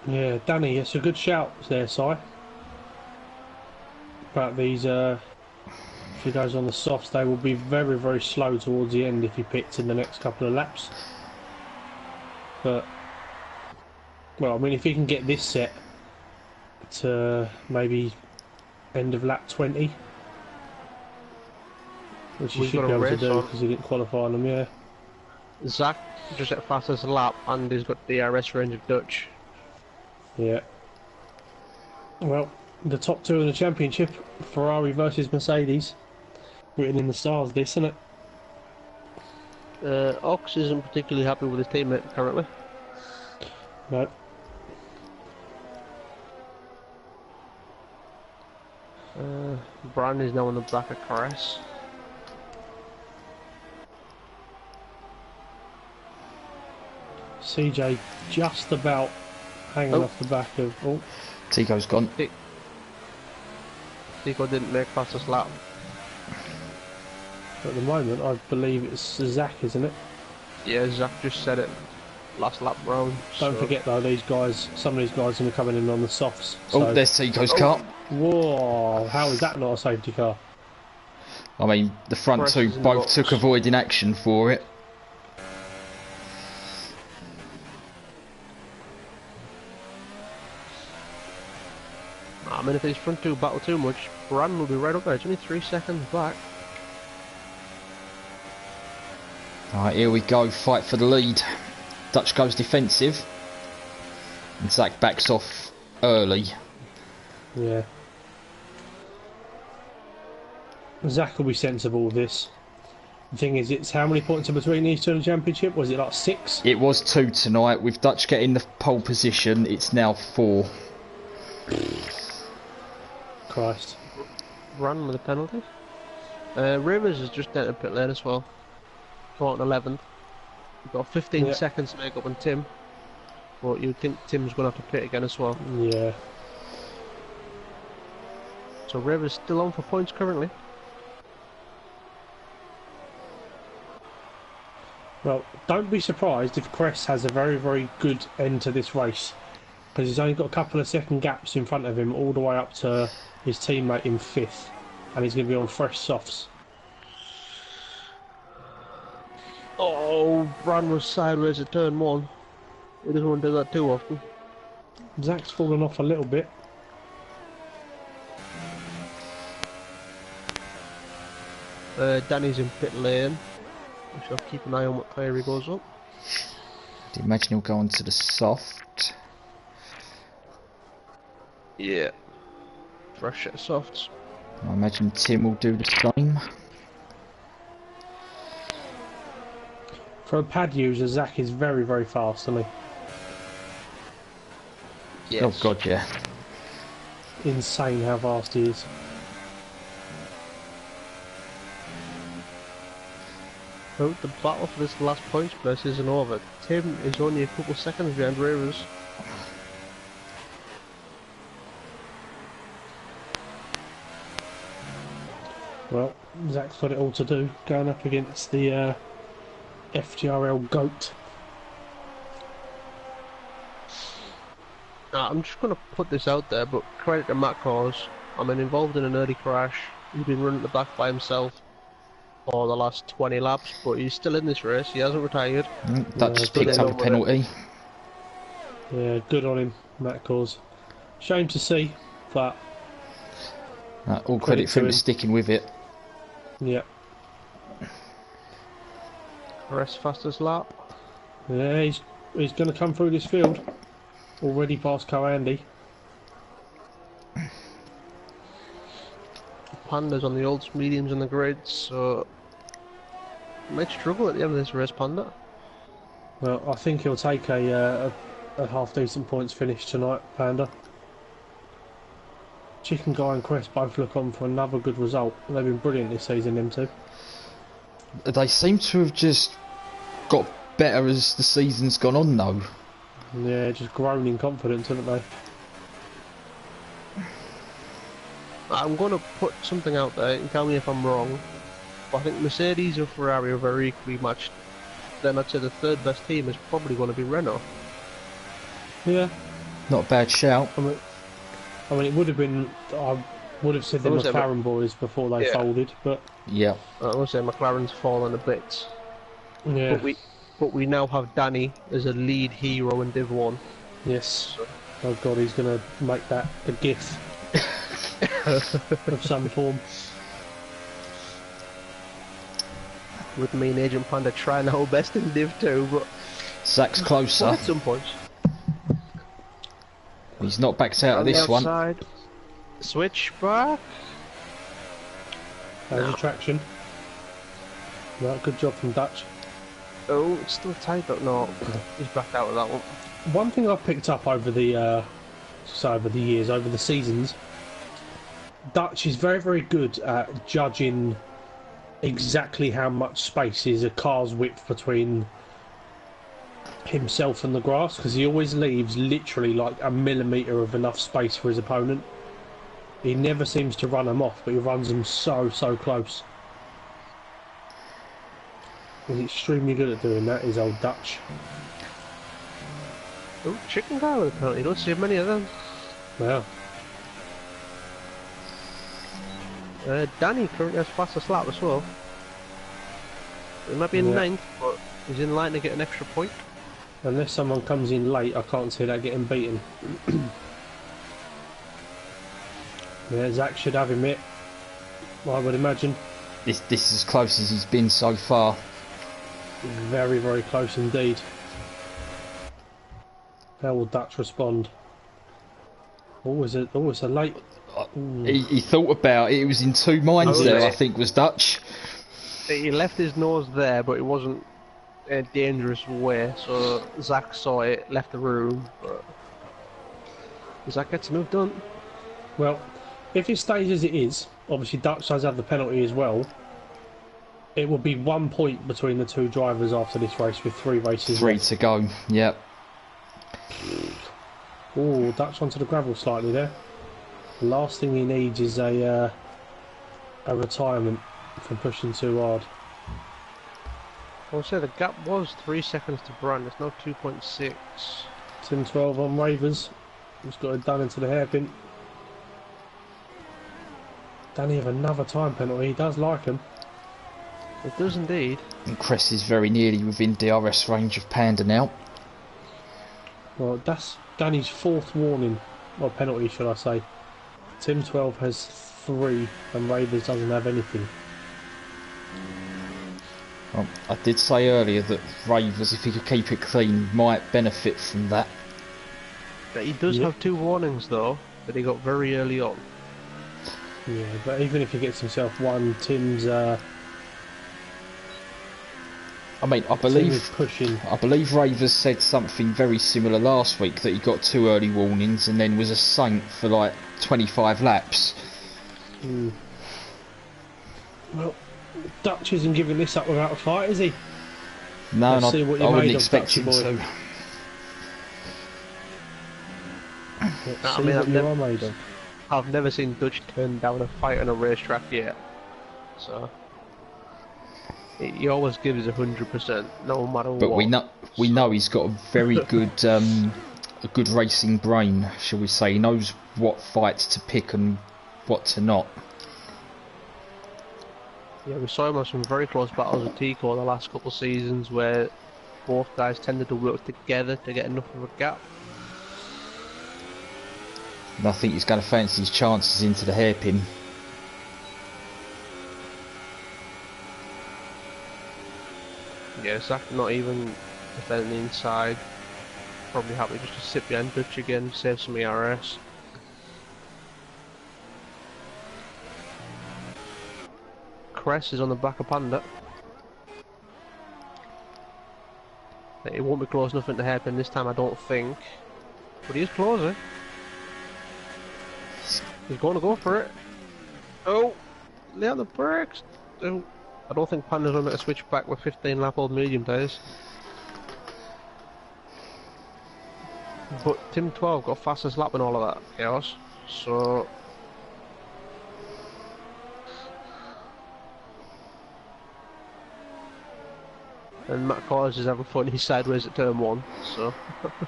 Yeah, Danny, it's a good shout there, Si. But these, if he goes on the softs, they will be very, very slow towards the end if he pits in the next couple of laps. But, well, I mean, if he can get this set to maybe end of lap 20, which he should be able to do because he didn't qualify on them, yeah. Zach just at fastest lap, and he's got the RS range of Dutch. Yeah. Well, the top two in the championship, Ferrari versus Mercedes. Written in the stars, this, isn't it? Ox isn't particularly happy with his teammate currently. No. Brian is now on the back of Caress. CJ just about hanging off the back of... Oh, Tico's gone. Tico didn't make fastest lap. at the moment, I believe it's Zach, isn't it? Yeah, Zach just said it last lap round. Don't forget though, these guys, some of these guys are going to be coming in on the softs. Oh, So. there's Tico's car. Whoa, how is that not a safety car? I mean, the front Press two is in both box. took avoiding action for it. I mean, if these front two battle too much, Brand will be right up there. It's only 3 seconds back. Alright, here we go, fight for the lead. Dutch goes defensive. And Zach backs off early. Yeah. Zach will be sensible with this. The thing is, it's how many points in between these two in the championship? Was it like 6? It was 2 tonight. With Dutch getting the pole position, it's now 4. Christ. Brand with a penalty. Rivers is just entered pit lane as well. Caught in 11th. We've got 15 seconds to make up on Tim. But you'd think Tim's going to have to pit again as well. Yeah. So Rivers still on for points currently. Well, don't be surprised if Cress has a very, very good end to this race. Because he's only got a couple of second gaps in front of him all the way up to his teammate in 5th. And he's going to be on fresh softs. Oh, Brand was sideways at turn 1. He doesn't want to do that too often. Zach's fallen off a little bit. Danny's in pit lane. We shall keep an eye on what tyre he goes up. I'd imagine he'll go onto the soft. Yeah. Fresh set of softs. I imagine Tim will do the same. For a pad user, Zach is very, very fast, isn't he? Yes. Oh god, yeah. Insane how vast he is. Well, the battle for this last points place isn't over. Tim is only a couple seconds behind Ravers. Well, Zach's got it all to do, going up against the FTRL GOAT. I'm just going to put this out there, but credit to Matt Cause. I mean, involved in an early crash. He's been running at the back by himself for the last 20 laps, but he's still in this race. He hasn't retired. Dutch just good picked up a penalty. Yeah, good on him, Matt Cause. Shame to see, but All credit for him sticking with it. yeah. Rest fastest lap. Yeah, he's going to come through this field. Already past Co-Andy. Panda's on the olds, mediums on the grids, so might struggle at the end of this race, Panda. Well, I think he'll take a half decent points finish tonight, Panda. Chicken Guy and Crest both look on for another good result. They've been brilliant this season, them two. They seem to have just got better as the season's gone on, though. Yeah, just grown in confidence, haven't they? I'm going to put something out there and tell me if I'm wrong, but I think Mercedes and Ferrari are very equally matched. Then I'd say the third best team is probably going to be Renault. Yeah. Not a bad shout. I mean, it would have been. I would have said the McLaren boys before they folded, but Yeah. I would say McLaren's fallen a bit. yeah. But we now have Danny as a lead hero in Div 1. Yes. Oh god, he's going to make that a GIF of some form. With me and Agent Panda trying our best in Div 2, but Zach's closer. at some points. He's not backed out of this one. Outside. Switch back. How's the traction? Right, good job from Dutch. Oh, it's still tight, but no, he's backed out of that one. One thing I've picked up over the years, over the seasons, Dutch is very, very good at judging exactly how much space is a car's width between himself and the grass, because he always leaves literally like a millimetre of enough space for his opponent. He never seems to run them off, but he runs them so close. He's extremely good at doing that, is old Dutch. Oh, chicken guy with a penalty. You don't see many of them. Wow. Danny currently has fastest lap as well. He might be in ninth, but he's in line to get an extra point. Unless someone comes in late, I can't see that getting beaten. Yeah, Zach should have him hit, I would imagine. This is as close as he's been so far. Very, very close indeed. How will Dutch respond? Always a late. He thought about it. He was in two minds there, I think, was Dutch. He left his nose there, but it wasn't a dangerous way, so Zach saw it, left the room, but Zach gets enough done. Well, if it stays as it is, obviously Dutch does have the penalty as well. It will be 1 point between the two drivers after this race with 3 races Three left. to go, yep. Oh, Dutch onto the gravel slightly there. The last thing he needs is a retirement from pushing too hard. I would say the gap was 3 seconds to Brand, it's now 2.6. Tim 12 on Ravers. He's got it done into the hairpin. Danny have another time penalty. He does like him. It does indeed. And Cress is very nearly within DRS range of Panda now. Well, that's Danny's 4th warning, or penalty, should I say. Tim 12 has 3, and Ravers doesn't have anything. Well, I did say earlier that Ravers, if he could keep it clean, might benefit from that. But he does have 2 warnings though, that he got very early on. Yeah, but even if he gets himself 1, Tim's I mean, I Team is believe pushing. Ravers said something very similar last week, that he got 2 early warnings and then was a saint for like 25 laps. Well, Dutch isn't giving this up without a fight, is he? No, Let's and see what I you wouldn't made of, expect Dutchy him boy. to. Let's I see mean, what you are made of. I've never seen Dutch turn down a fight on a racetrack yet. So he always gives 100%, no matter But what. we know he's got a very good a good racing brain, shall we say. He knows what fights to pick and what to not. Yeah, we saw him have some very close battles with Tico the last couple of seasons, where both guys tended to work together to get enough of a gap. And I think he's going to fancy his chances into the hairpin. Yeah, Zach not even defending the inside. Probably happy just to sit behind Dutch again, save some ERS. Cress is on the back of Panda. It won't be close enough into hairpin this time, I don't think. But he is closer. He's going to go for it. Oh! Lay on the brakes! Oh. I don't think Panda's going to switch back with 15 lap old medium tyres. But Tim 12 got fastest lap and all of that chaos, so... And Matt Cors is having fun, he's sideways at turn 1, so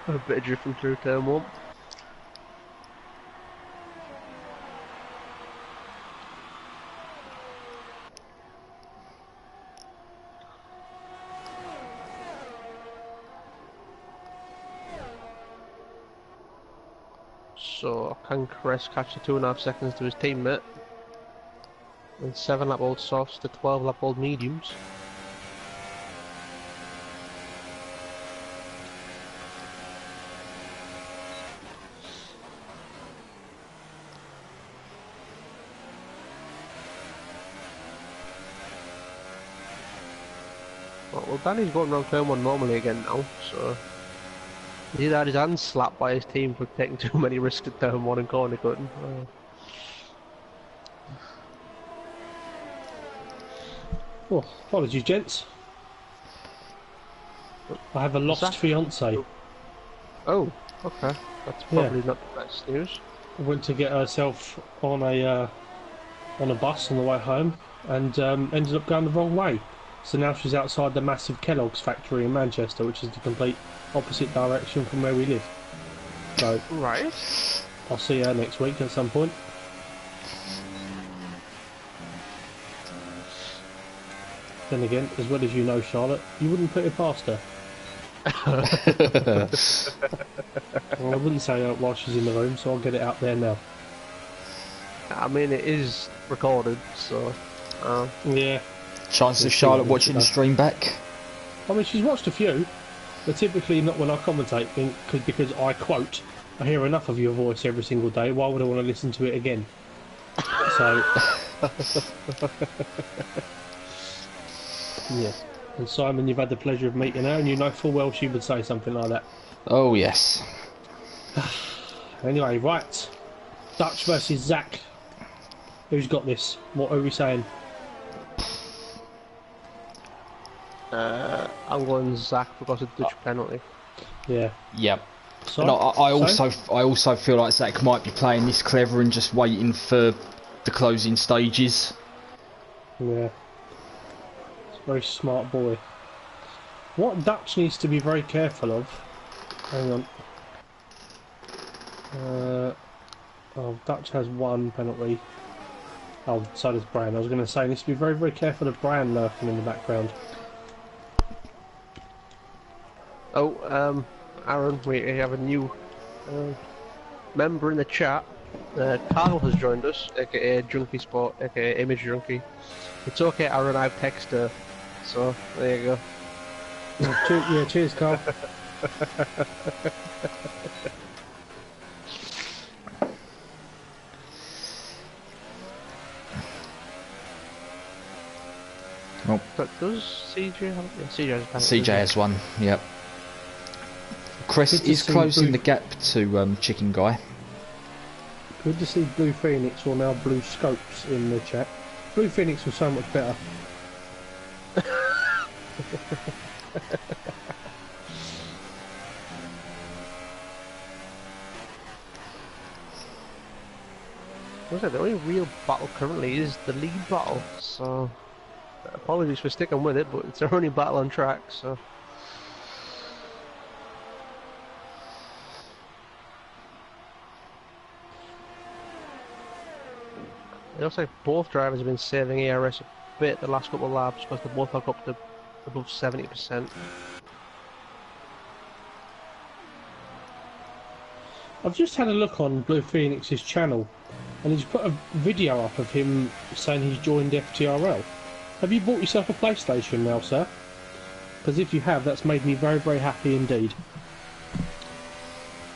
a bit of drifting through turn 1. So can Cress catch the 2.5 seconds to his teammate? And 7 lap old softs to 12 lap old mediums. Well, Danny's going around turn 1 normally again now, so... He had his hands slapped by his team for taking too many risks at turn 1 and corner cutting. Oh, apologies, gents. I have a lost fiance. Oh, okay. That's probably not the best news. I went to get herself on a bus on the way home, and ended up going the wrong way. So now she's outside the massive Kellogg's factory in Manchester, which is the complete opposite direction from where we live. So right, I'll see her next week at some point. Then again, as well as you know, Charlotte, you wouldn't put it past her. Well, I wouldn't say it while she's in the room, so I'll get it out there now. I mean, it is recorded, so... yeah. Chances of Charlotte watching the stream back? I mean, she's watched a few, but typically not when I commentate, because I quote, I hear enough of your voice every single day, why would I want to listen to it again? So... yeah. And Simon, you've had the pleasure of meeting her, and you know full well she would say something like that. Oh, yes. Anyway, right. Dutch versus Zach. Who's got this? What are we saying? I'm going Zach because of the Dutch penalty. Yeah. Yep. So, and I also feel like Zach might be playing this clever and just waiting for the closing stages. Yeah. It's a very smart boy. What Dutch needs to be very careful of... Hang on. Oh, Dutch has 1 penalty. Oh, so does Brian. I was going to say, he needs to be very, very careful of Brian lurking in the background. Oh, Aaron, we have a new member in the chat. Carl has joined us, aka Junkie Sport, aka Image Junkie. It's okay, Aaron, I've texted her. So, there you go. Yeah, cheers, Carl. Well, But does CJ have? Yeah, CJ has a penalty. CJ has one. Yep. Chris Good to is see closing Blue- the gap to Chicken Guy. Good to see Blue Phoenix or now Blue Scopes in the chat. Blue Phoenix was so much better. The only real battle currently is the lead battle, so apologies for sticking with it, but it's our only battle on track, so. It looks like both drivers have been saving ARS a bit the last couple of laps because they both got up to above 70%. I've just had a look on Blue Phoenix's channel, and he's put a video up of him saying he's joined FTRL. Have you bought yourself a PlayStation now, sir? Because if you have, that's made me very, very happy indeed.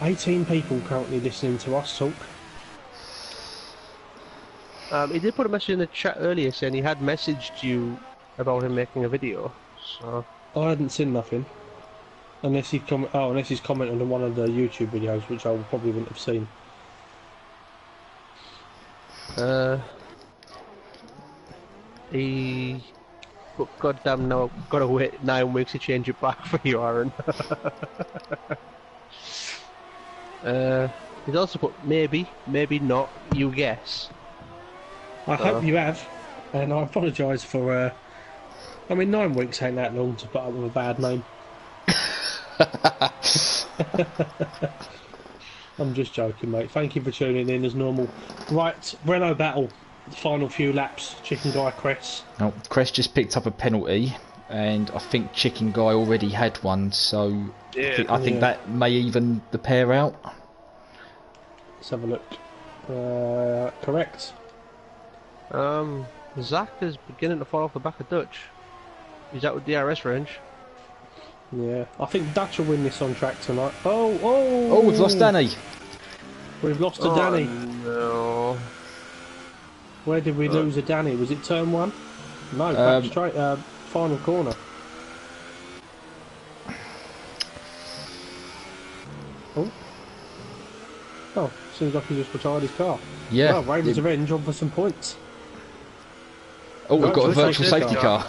18 people currently listening to us talk. He did put a message in the chat earlier saying he had messaged you about him making a video, so. I hadn't seen nothing. Unless he's commented on one of the YouTube videos, which I probably wouldn't have seen. He... But goddamn, no, gotta wait 9 weeks to change it back for you, Aaron. He's also put maybe, maybe not, you guess. I hope you have, and I apologise for. I mean, 9 weeks ain't that long to put up with a bad name. I'm just joking, mate. Thank you for tuning in as normal. Right, Renault battle. Final few laps. Chicken Guy, Cress. No, Cress just picked up a penalty, and I think Chicken Guy already had one, so I think that may even the pair out. Let's have a look. Correct. Zach is beginning to fall off the back of Dutch. He's out with DRS range. Yeah, I think Dutch will win this on track tonight. Oh, we've lost Danny. We've lost to Danny. No. Where did we lose a Danny? Was it turn 1? No, back straight, final corner. Oh, seems like he just retired his car. Yeah. Well, Raven's Revenge on for some points. Oh, we've got a virtual safety car.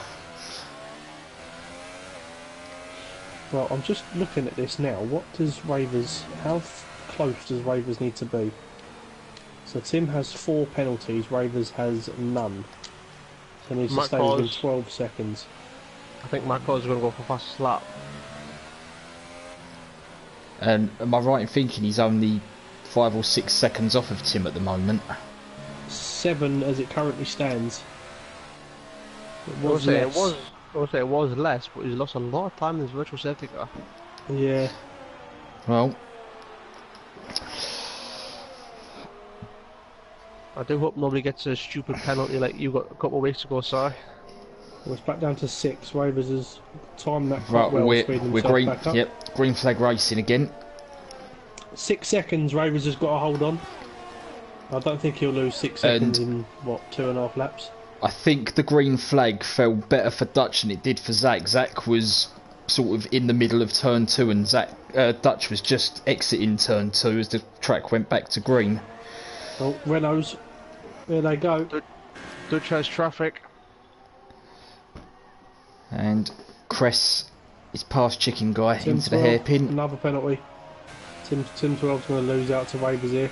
Well, I'm just looking at this now. What does Ravers... How close does Ravers need to be? So Tim has 4 penalties, Ravers has none. So he needs to stay within 12 seconds. I think my car's going to go for fastest lap. And am I right in thinking he's only 5 or 6 seconds off of Tim at the moment? 7 as it currently stands. I would say it was less, but he's lost a lot of time in his virtual safety car. Yeah. Well, I do hope nobody gets a stupid penalty like you got a couple of weeks ago, Si. Well, it's back down to 6. Ravers has timed that right, quite well. we're green. Back up. Yep, green flag racing again. 6 seconds. Ravers has got a hold on. I don't think he'll lose 6 seconds in what 2.5 laps. I think the green flag fell better for Dutch than it did for Zach. Zach was sort of in the middle of turn 2, and Dutch was just exiting turn 2 as the track went back to green. Oh, Renault's. There they go. Dutch has traffic. And Cress is past Chicken Guy Tim into the 12, hairpin. Another penalty. Tim 12's going to lose out to Ravers here.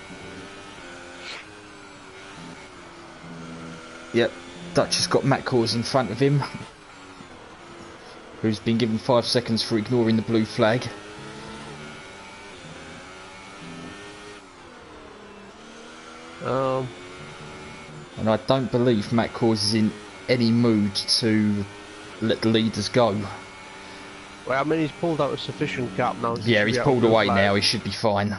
Yep, Dutch has got Matt Cause in front of him, who's been given 5 seconds for ignoring the blue flag. And I don't believe Matt Cause is in any mood to let the leaders go. Well, I mean, he's pulled out a sufficient gap now. Yeah, he's pulled away now, he should be fine.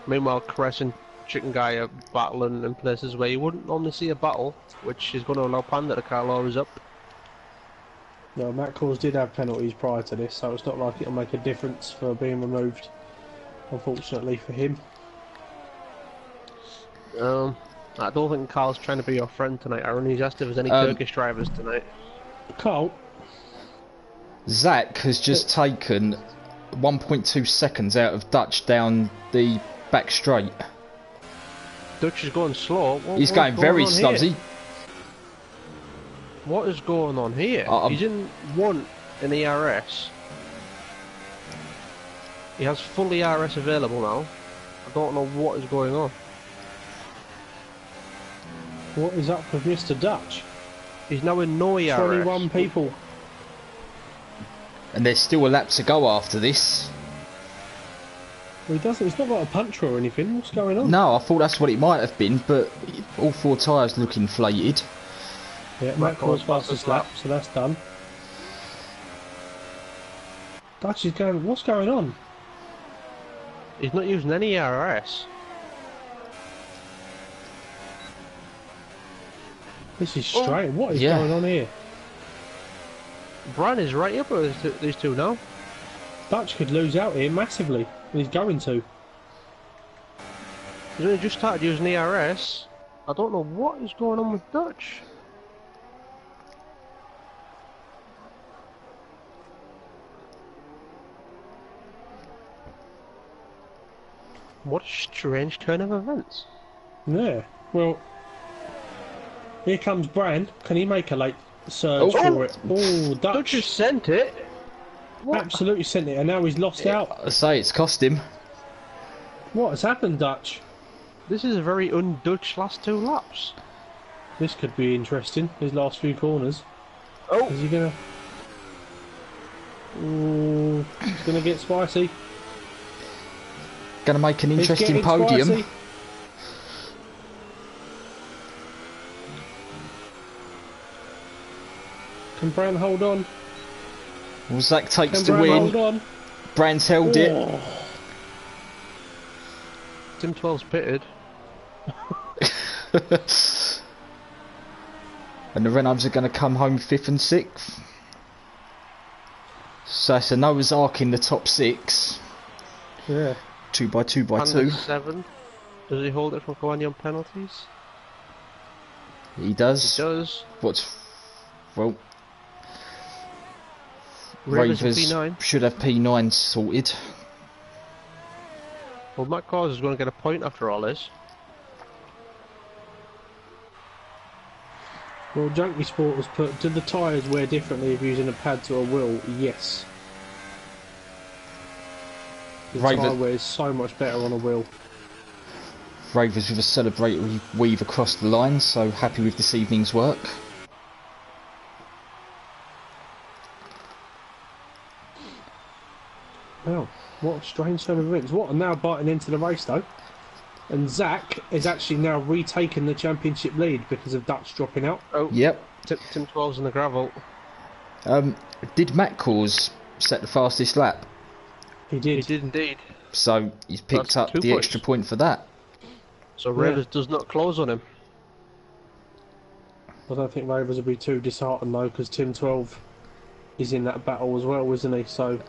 Meanwhile, Cress and Chicken Guy are battling in places where you wouldn't normally see a battle, which is going to allow Panda to car lorries up. No, Matt Cause did have penalties prior to this, so it's not like it'll make a difference for being removed, unfortunately for him. I don't think Carl's trying to be your friend tonight, Aaron. He's asked if there's any Um, Turkish drivers tonight. Carl, Zach has just taken 1.2 seconds out of Dutch down the back straight. Dutch is going slow. He's going very slow. What is going on here? He's in 1 in ERS. He has full ERS available now. I don't know what is going on. what is up with Mr. Dutch? He's now in no ERS. 21 people. And there's still a lap to go after this. Well, he doesn't. He's not got a puncher or anything. What's going on? No, I thought that's what it might have been, but all 4 tyres look inflated. Yeah, Matt calls fastest lap, so that's done. Dutch is going. What's going on? He's not using any ERS. This is strange. What is going on here? Bran is right up with these two now. Dutch could lose out here massively, and he's going to. He's only just started using ERS. I don't know what is going on with Dutch. What a strange turn of events. Yeah. Well, here comes Bran. Can he make a late surge for it? Oh, Dutch. Dutch has sent it. What? Absolutely sent it, and now he's lost out. I say it's cost him. What has happened, Dutch? This is a very un-Dutch last 2 laps. This could be interesting. His last few corners. Oh, Is he gonna? Ooh, it's gonna get spicy. Going to make an It's interesting getting podium. spicy. Can Bran hold on? Well, Zach takes Can the Bran hold win. on? Bran's held it. Oh. Tim 12's pitted. And the Renaults are going to come home 5th and 6th. So it's a Noah's Ark in the top 6. Yeah. 2 by 2 by 2. 7. Does he hold it from going on penalties? He does. He does. What's... Well... Ravers Ravers P9. should have P9 sorted. Well, Matt Cause is going to get a point after all this. Well, Junkie Sport has put, do the tyres wear differently if using a pad to a wheel? Yes. The tyre wears so much better on a wheel. Ravers with a celebratory weave across the line, so happy with this evening's work. Wow, what a strange turn of events. What, are now biting into the race though? And Zach is actually now retaking the championship lead because of Dutch dropping out. Oh, Yep. Tim 12's in the gravel. Did Matt Cause set the fastest lap? He did. He did indeed. So he's picked That's up 2 the points. extra point for that. So Ravers does not close on him. I don't think Ravers will be too disheartened though, because Tim 12 is in that battle as well, isn't he? So,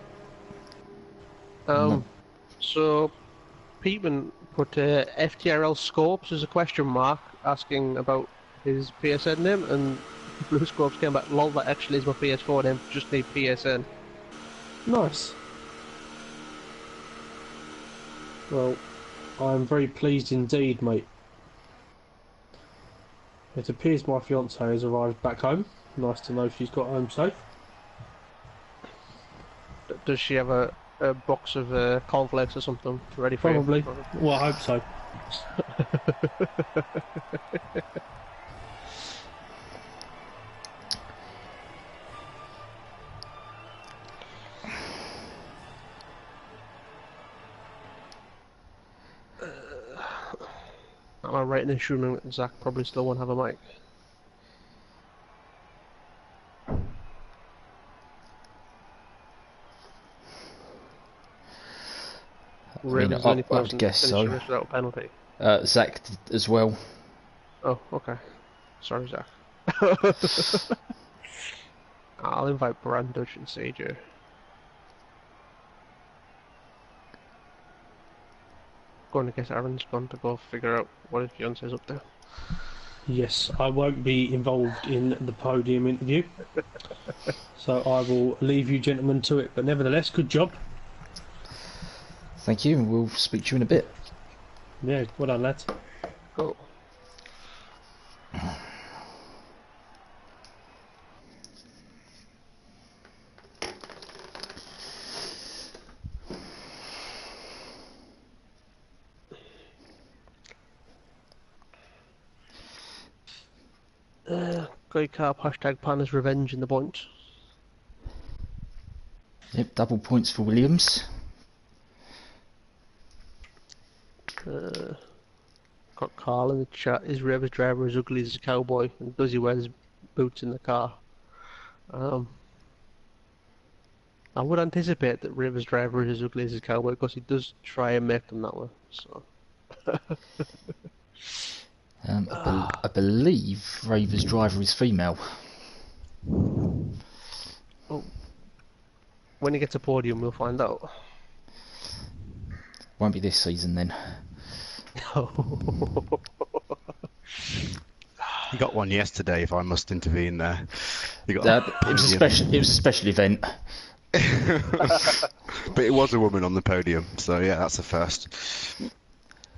So Peatman put FTRL Scopes as a question mark, asking about his PSN name, and Blue Scopes came back, lol, that actually is my PS4 name, just need PSN. nice. Well, I'm very pleased indeed, mate. It appears my fiancée has arrived back home. Nice to know she's got home safe. Does she have a box of cornflakes or something ready for Probably. you? Well, I hope so. Am I right in assuming that Zach probably still won't have a mic? I'd guess so. Without a penalty. Zach as well. Oh, okay. Sorry, Zach. I'll invite Brand, Dutch, and Sage. Going to guess Aaron's gone to go figure out what his fiance's up to. Yes, I won't be involved in the podium interview, so I will leave you gentlemen to it. But nevertheless, good job. Thank you, and we'll speak to you in a bit. Yeah, well done, lads. Cool. Great car, hashtag Panner's Revenge in the points. Yep, double points for Williams. Got Carl in the chat. Is Rev's driver as ugly as a cowboy? And does he wear his boots in the car? I would anticipate that Rivers driver is as ugly as his cowboy because he does try and make them that way. So I believe Raver's driver is female. oh, when he gets a podium, we'll find out. Won't be this season then. He got one yesterday, if I must intervene there. He got It was a special event. but it was a woman on the podium, so yeah, that's a first.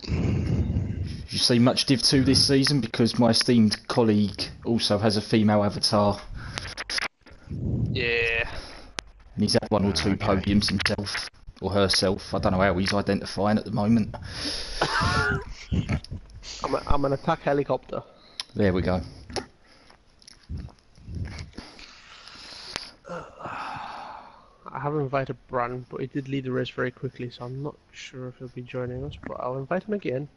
Did you see much Div 2 this season? Because my esteemed colleague also has a female avatar. Yeah. And he's had one or two podiums himself. Or herself. I don't know how he's identifying at the moment. I'm an attack helicopter. There we go. I haven't invited Bran, but he did lead the race very quickly, so I'm not sure if he'll be joining us, but I'll invite him again.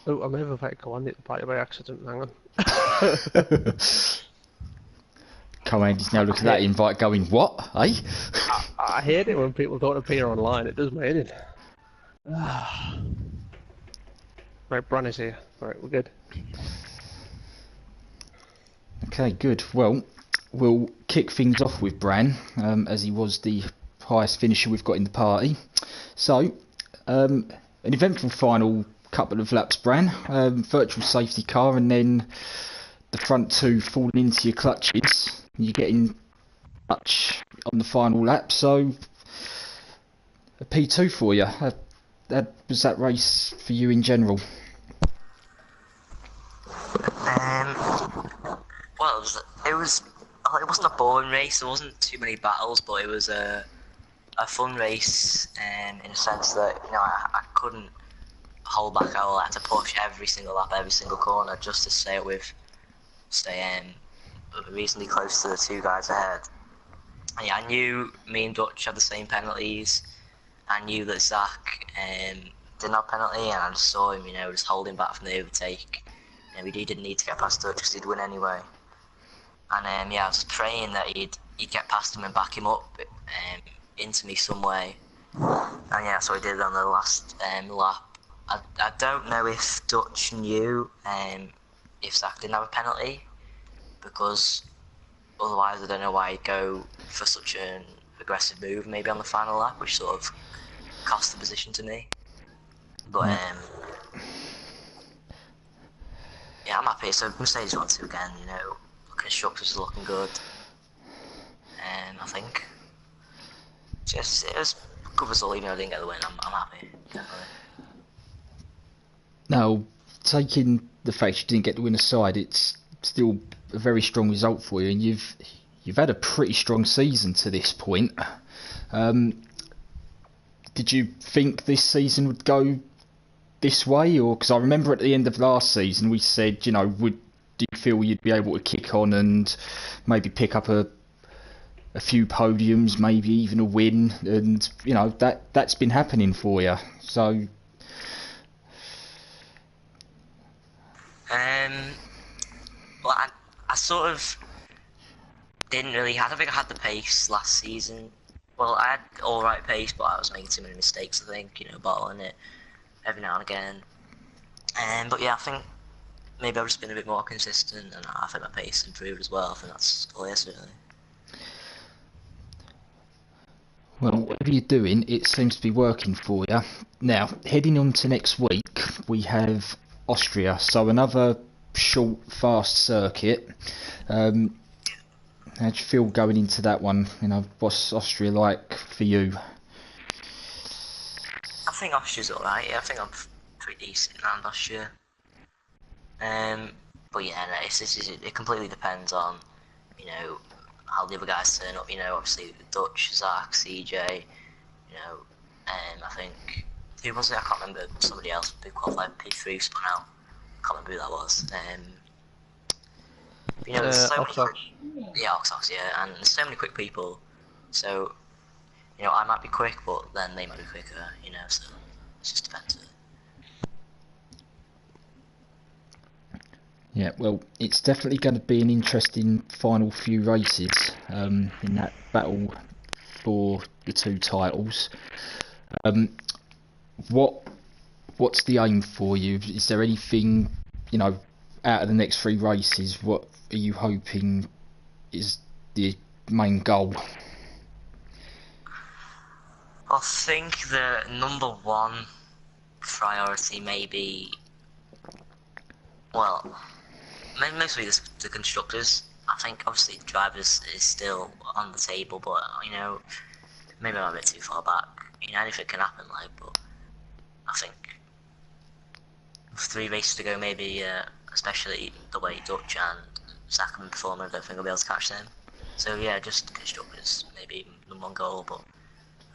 Oh, I may have invited Command at the party by accident, hang on. Command is now looking at that invite going, what? Eh? I hate it when people don't appear online, it does my head in. Right, Bran is here. Alright, we're good. Okay, good. Well, we'll kick things off with Bran, as he was the highest finisher we've got in the party. So, an eventful final couple of laps, Bran. Virtual safety car, and then the front two falling into your clutches. You're getting touch on the final lap, so a P2 for you. That was that race for you in general? Well, it wasn't a boring race. There wasn't too many battles, but it was a fun race, in a sense that I couldn't hold back at all. I had to push every single lap, every single corner, just to stay reasonably close to the two guys ahead. And yeah, I knew me and Dutch had the same penalties. I knew that Zach didn't have a penalty, and I just saw him, just holding back from the overtake. He didn't need to get past Dutch because he'd win anyway. And yeah, I was praying that he'd get past him and back him up into me some way. And yeah, so I did on the last lap. I don't know if Dutch knew if Zach didn't have a penalty, because otherwise I don't know why he'd go for such an aggressive move maybe on the final lap, which sort of cost the position to me. But yeah, I'm happy. So Mercedes 1-2 again, constructors are looking good. I think it was a good result, even though I didn't get the win. I'm happy, definitely. Now, taking the fact you didn't get the win aside, it's still a very strong result for you, and you've had a pretty strong season to this point. Did you think this season would go this way, or because I remember at the end of last season we said, do you feel you'd be able to kick on and maybe pick up a few podiums, maybe even a win, and that's been happening for you. So well, I sort of didn't really. I don't think I had the pace last season. Well, I had alright pace, but I was making too many mistakes, I think, bottling it every now and again. But yeah, I think maybe I've just been a bit more consistent, and I think my pace improved as well. I think that's all it is, really. Well, whatever you're doing, it seems to be working for you. Now, heading on to next week, we have Austria, so another short, fast circuit. How do you feel going into that one? You know, what's Austria like for you? I think Austria's alright. Yeah, I think I'm pretty decent around Austria. But yeah, no, it completely depends on, you know, how the other guys turn up. You know, obviously Dutch, Zach, CJ. You know, I think who was it? I can't remember. Somebody else who qualified P3 spun out. I can't remember who that was. You know, there's so many Oxox. yeah, Oxox, yeah, and there's so many quick people. So, you know, I might be quick, but then they might be quicker. You know, so it just depends. Yeah, well, it's definitely going to be an interesting final few races in that battle for the 2 titles. What's the aim for you? Is there anything, you know, out of the next 3 races? What are you hoping is the main goal? I think the number 1 priority may be, well, mostly the constructors. I think obviously the drivers is still on the table, but you know, maybe I'm a bit too far back. You know, anything can happen, like, but I think 3 races to go, maybe, especially the way Dutch and Zach have been performing, I don't think I'll be able to catch them. So yeah, just constructors, maybe number 1 goal, but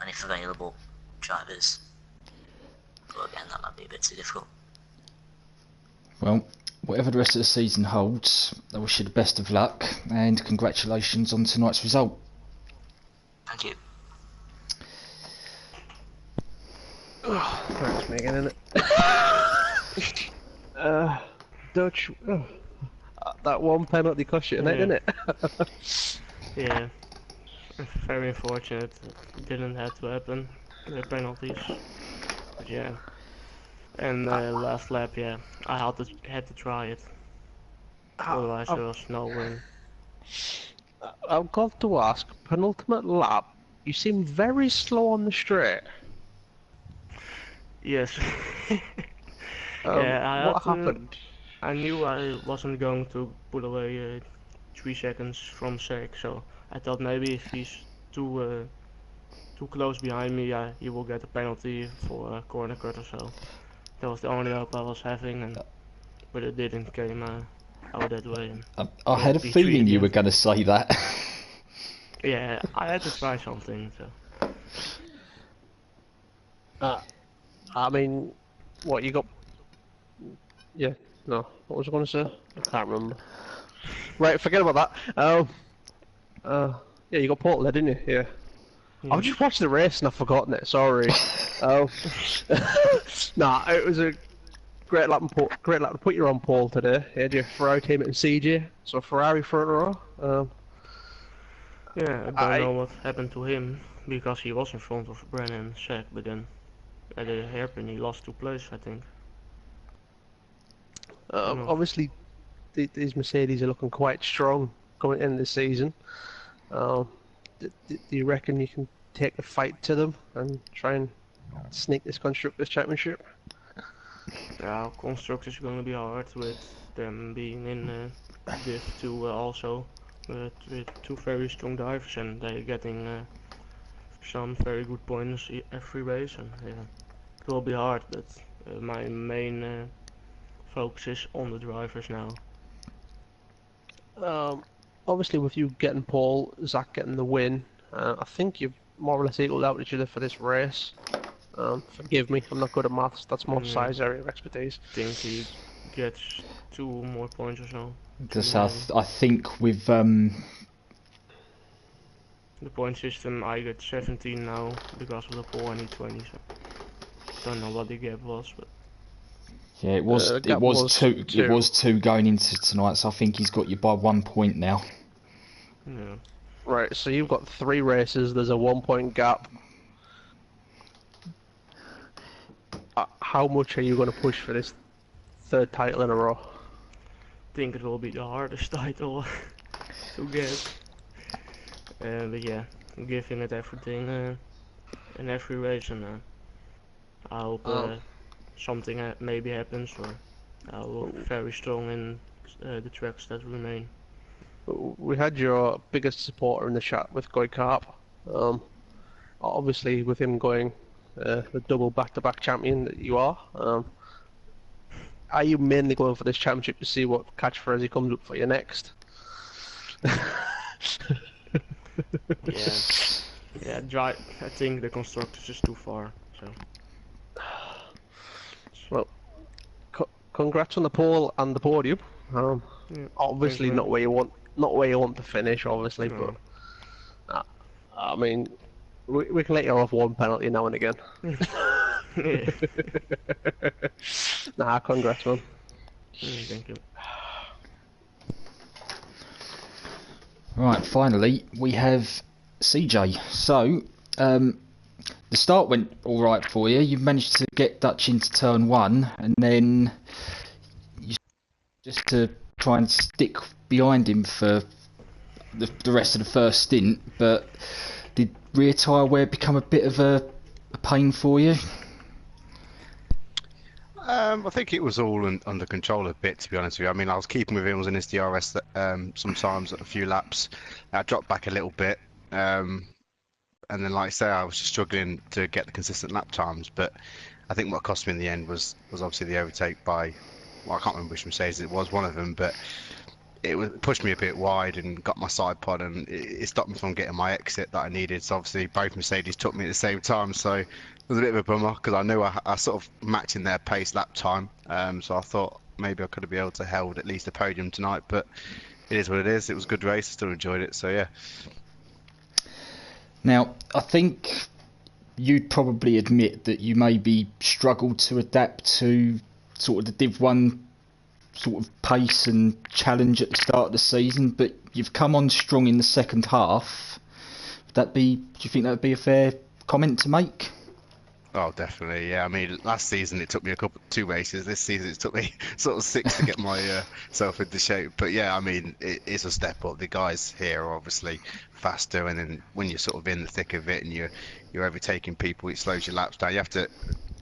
and if available, drivers. But again, that might be a bit too difficult. Well, whatever the rest of the season holds, I wish you the best of luck and congratulations on tonight's result. Thank you. Thanks, Megan, innit? Dutch, that one penalty cost you tonight, didn't it? Yeah, very unfortunate. It didn't have to happen. The penalties. But yeah. And last lap, yeah, I had to try it. Otherwise, there was no win. I've got to ask, penultimate lap, you seem very slow on the straight. Yes. Yeah, what happened? I knew I wasn't going to put away 3 seconds from Zach, so I thought maybe if he's too close behind me, he will get a penalty for a corner cut or so. That was the only hope I was having, but it didn't came out that way. And I had a feeling you were going to say that. Yeah, I had to try something. So. I mean, what you got? Yeah, no. What was I going to say? I can't remember. Right, forget about that. Yeah, you got Portal there, didn't you? Yeah. I just watched the race and I've forgotten it. Sorry. Nah, it was a great lap to put you on pole today. You had your Ferrari teammate and CJ, so Ferrari front row. Yeah, I don't know what happened to him because he was in front of Brennan and Zach, but then at a hairpin he lost 2 places, I think. Obviously, these Mercedes are looking quite strong coming in this season. Do you reckon you can take a fight to them and try and sneak this Constructors' Championship? Yeah, Constructors is going to be hard with them being in Div2 also with 2 very strong drivers, and they're getting some very good points every race, and yeah, it will be hard, but my main focus is on the drivers now. Obviously, with you getting pole, Zach getting the win, I think you've more or less equaled out each other for this race. Forgive me, I'm not good at maths. That's more size area of expertise. I think he gets 2 more points or so. Because I think with the point system, I get 17 now because of the pole. I need 20. So don't know what the gap was, but yeah, it was two. It was 2 going into tonight, so I think he's got you by 1 point now. yeah. Right, so you've got 3 races. There's a 1 point gap. How much are you going to push for this 3rd title in a row? I think it will be the hardest title to get. But yeah, giving it everything in every race, and I hope something maybe happens, or I'll look very strong in the tracks that remain. We had your biggest supporter in the chat with Goy Carp. Obviously, with him going the double back-to-back champion that you are you mainly going for this championship to see what catchphrase he comes up for you next? Yeah, I think the constructors is too far. So. Well, congrats on the pole and the podium. Obviously, not where you want to finish, obviously, No. but I mean, we can let you off one penalty now and again. Nah, congrats, man. Thank you. Right, finally, we have CJ. So, the start went alright for you. You managed to get Dutch into turn 1, and then you just to try and stick behind him for the rest of the first stint. But did rear tyre wear become a bit of a pain for you? I think it was all under control a bit, to be honest with you. I mean, I was keeping with him, was in his DRS sometimes at a few laps. I dropped back a little bit, and then, like I say, I was just struggling to get the consistent lap times. But I think what cost me in the end was obviously the overtake by, well, I can't remember which Mercedes it was, one of them, but it pushed me a bit wide and got my side pod, and it stopped me from getting my exit that I needed. So obviously both Mercedes took me at the same time, so it was a bit of a bummer because I knew I sort of matching their pace lap time. So I thought maybe I could have been able to held at least a podium tonight, but it is what it is. It was a good race. I still enjoyed it. So yeah. Now, I think you'd probably admit that you maybe struggled to adapt to sort of the Div 1 sort of pace and challenge at the start of the season, but you've come on strong in the second half. Do you think that would be a fair comment to make? Oh, definitely. Yeah. I mean, last season it took me 2 races. This season it took me sort of 6 to get myself into shape. But yeah, I mean, it is a step up. The guys here are obviously faster, and then when you're sort of in the thick of it and you're overtaking people, it slows your laps down. You have to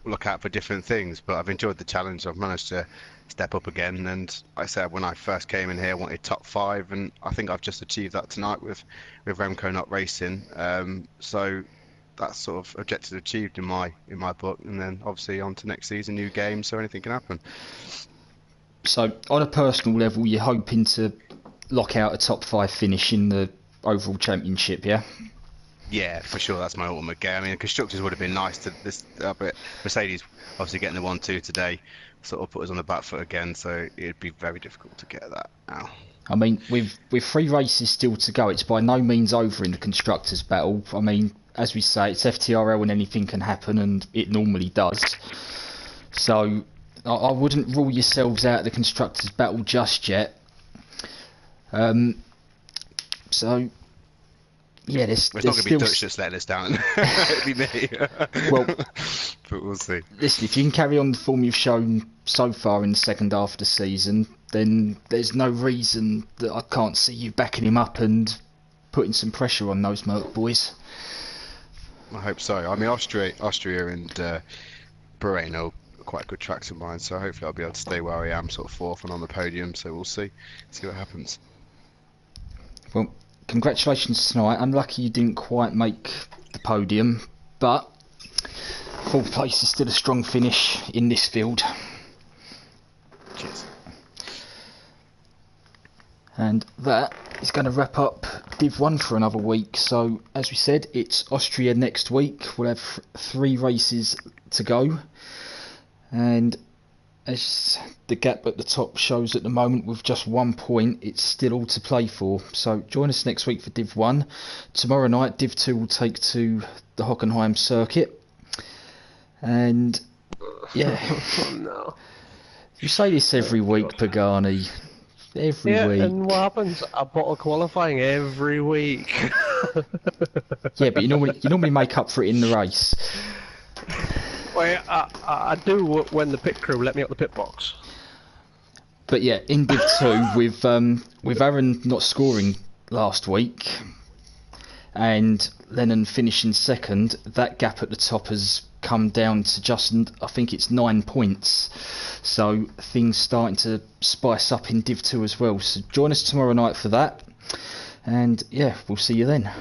look out for different things. But I've enjoyed the challenge. I've managed to step up again, and like I said, when I first came in here, I wanted top 5, and I think I've just achieved that tonight with Remco not racing. So that's sort of objective achieved in my book, and then obviously on to next season, new game, so anything can happen. So on a personal level, you're hoping to lock out a top 5 finish in the overall championship, yeah? Yeah, for sure. That's my ultimate game. I mean, the constructors would have been nice to this, but Mercedes obviously getting the 1-2 today sort of put us on the back foot again, so it'd be very difficult to get that now. I mean, with 3 races still to go, it's by no means over in the constructors' battle. I mean, as we say, it's FTRL and anything can happen, and it normally does. So I wouldn't rule yourselves out of the constructors' battle just yet. So yeah, it's not going to be Dutch that's letting us down. It'll be me. Well, but we'll see. Listen, if you can carry on the form you've shown so far in the second half of the season, then there's no reason that I can't see you backing him up and putting some pressure on those Merc boys. I hope so. I mean, Austria and Bahrain are quite good tracks of mine, so hopefully I'll be able to stay where I am, sort of 4th and on the podium. So we'll see what happens. Well, congratulations tonight. Unlucky you didn't quite make the podium, but 4th place is still a strong finish in this field. Cheers. And that is going to wrap up Div 1 for another week. So, as we said, it's Austria next week. We'll have 3 races to go. And as the gap at the top shows at the moment, with just 1 point, it's still all to play for. So, join us next week for Div 1. Tomorrow night, Div 2 will take to the Hockenheim circuit. And, yeah. Oh, no. You say this every week, Pagani. Every week. And what happens? I bottle qualifying every week. Yeah, but you normally make up for it in the race. Well, I do when the pit crew let me up the pit box. But yeah, in Div 2, with Aaron not scoring last week, and Lennon finishing second, that gap at the top has come down to just, I think it's 9 points. So things starting to spice up in Div 2 as well. So join us tomorrow night for that. And yeah, we'll see you then.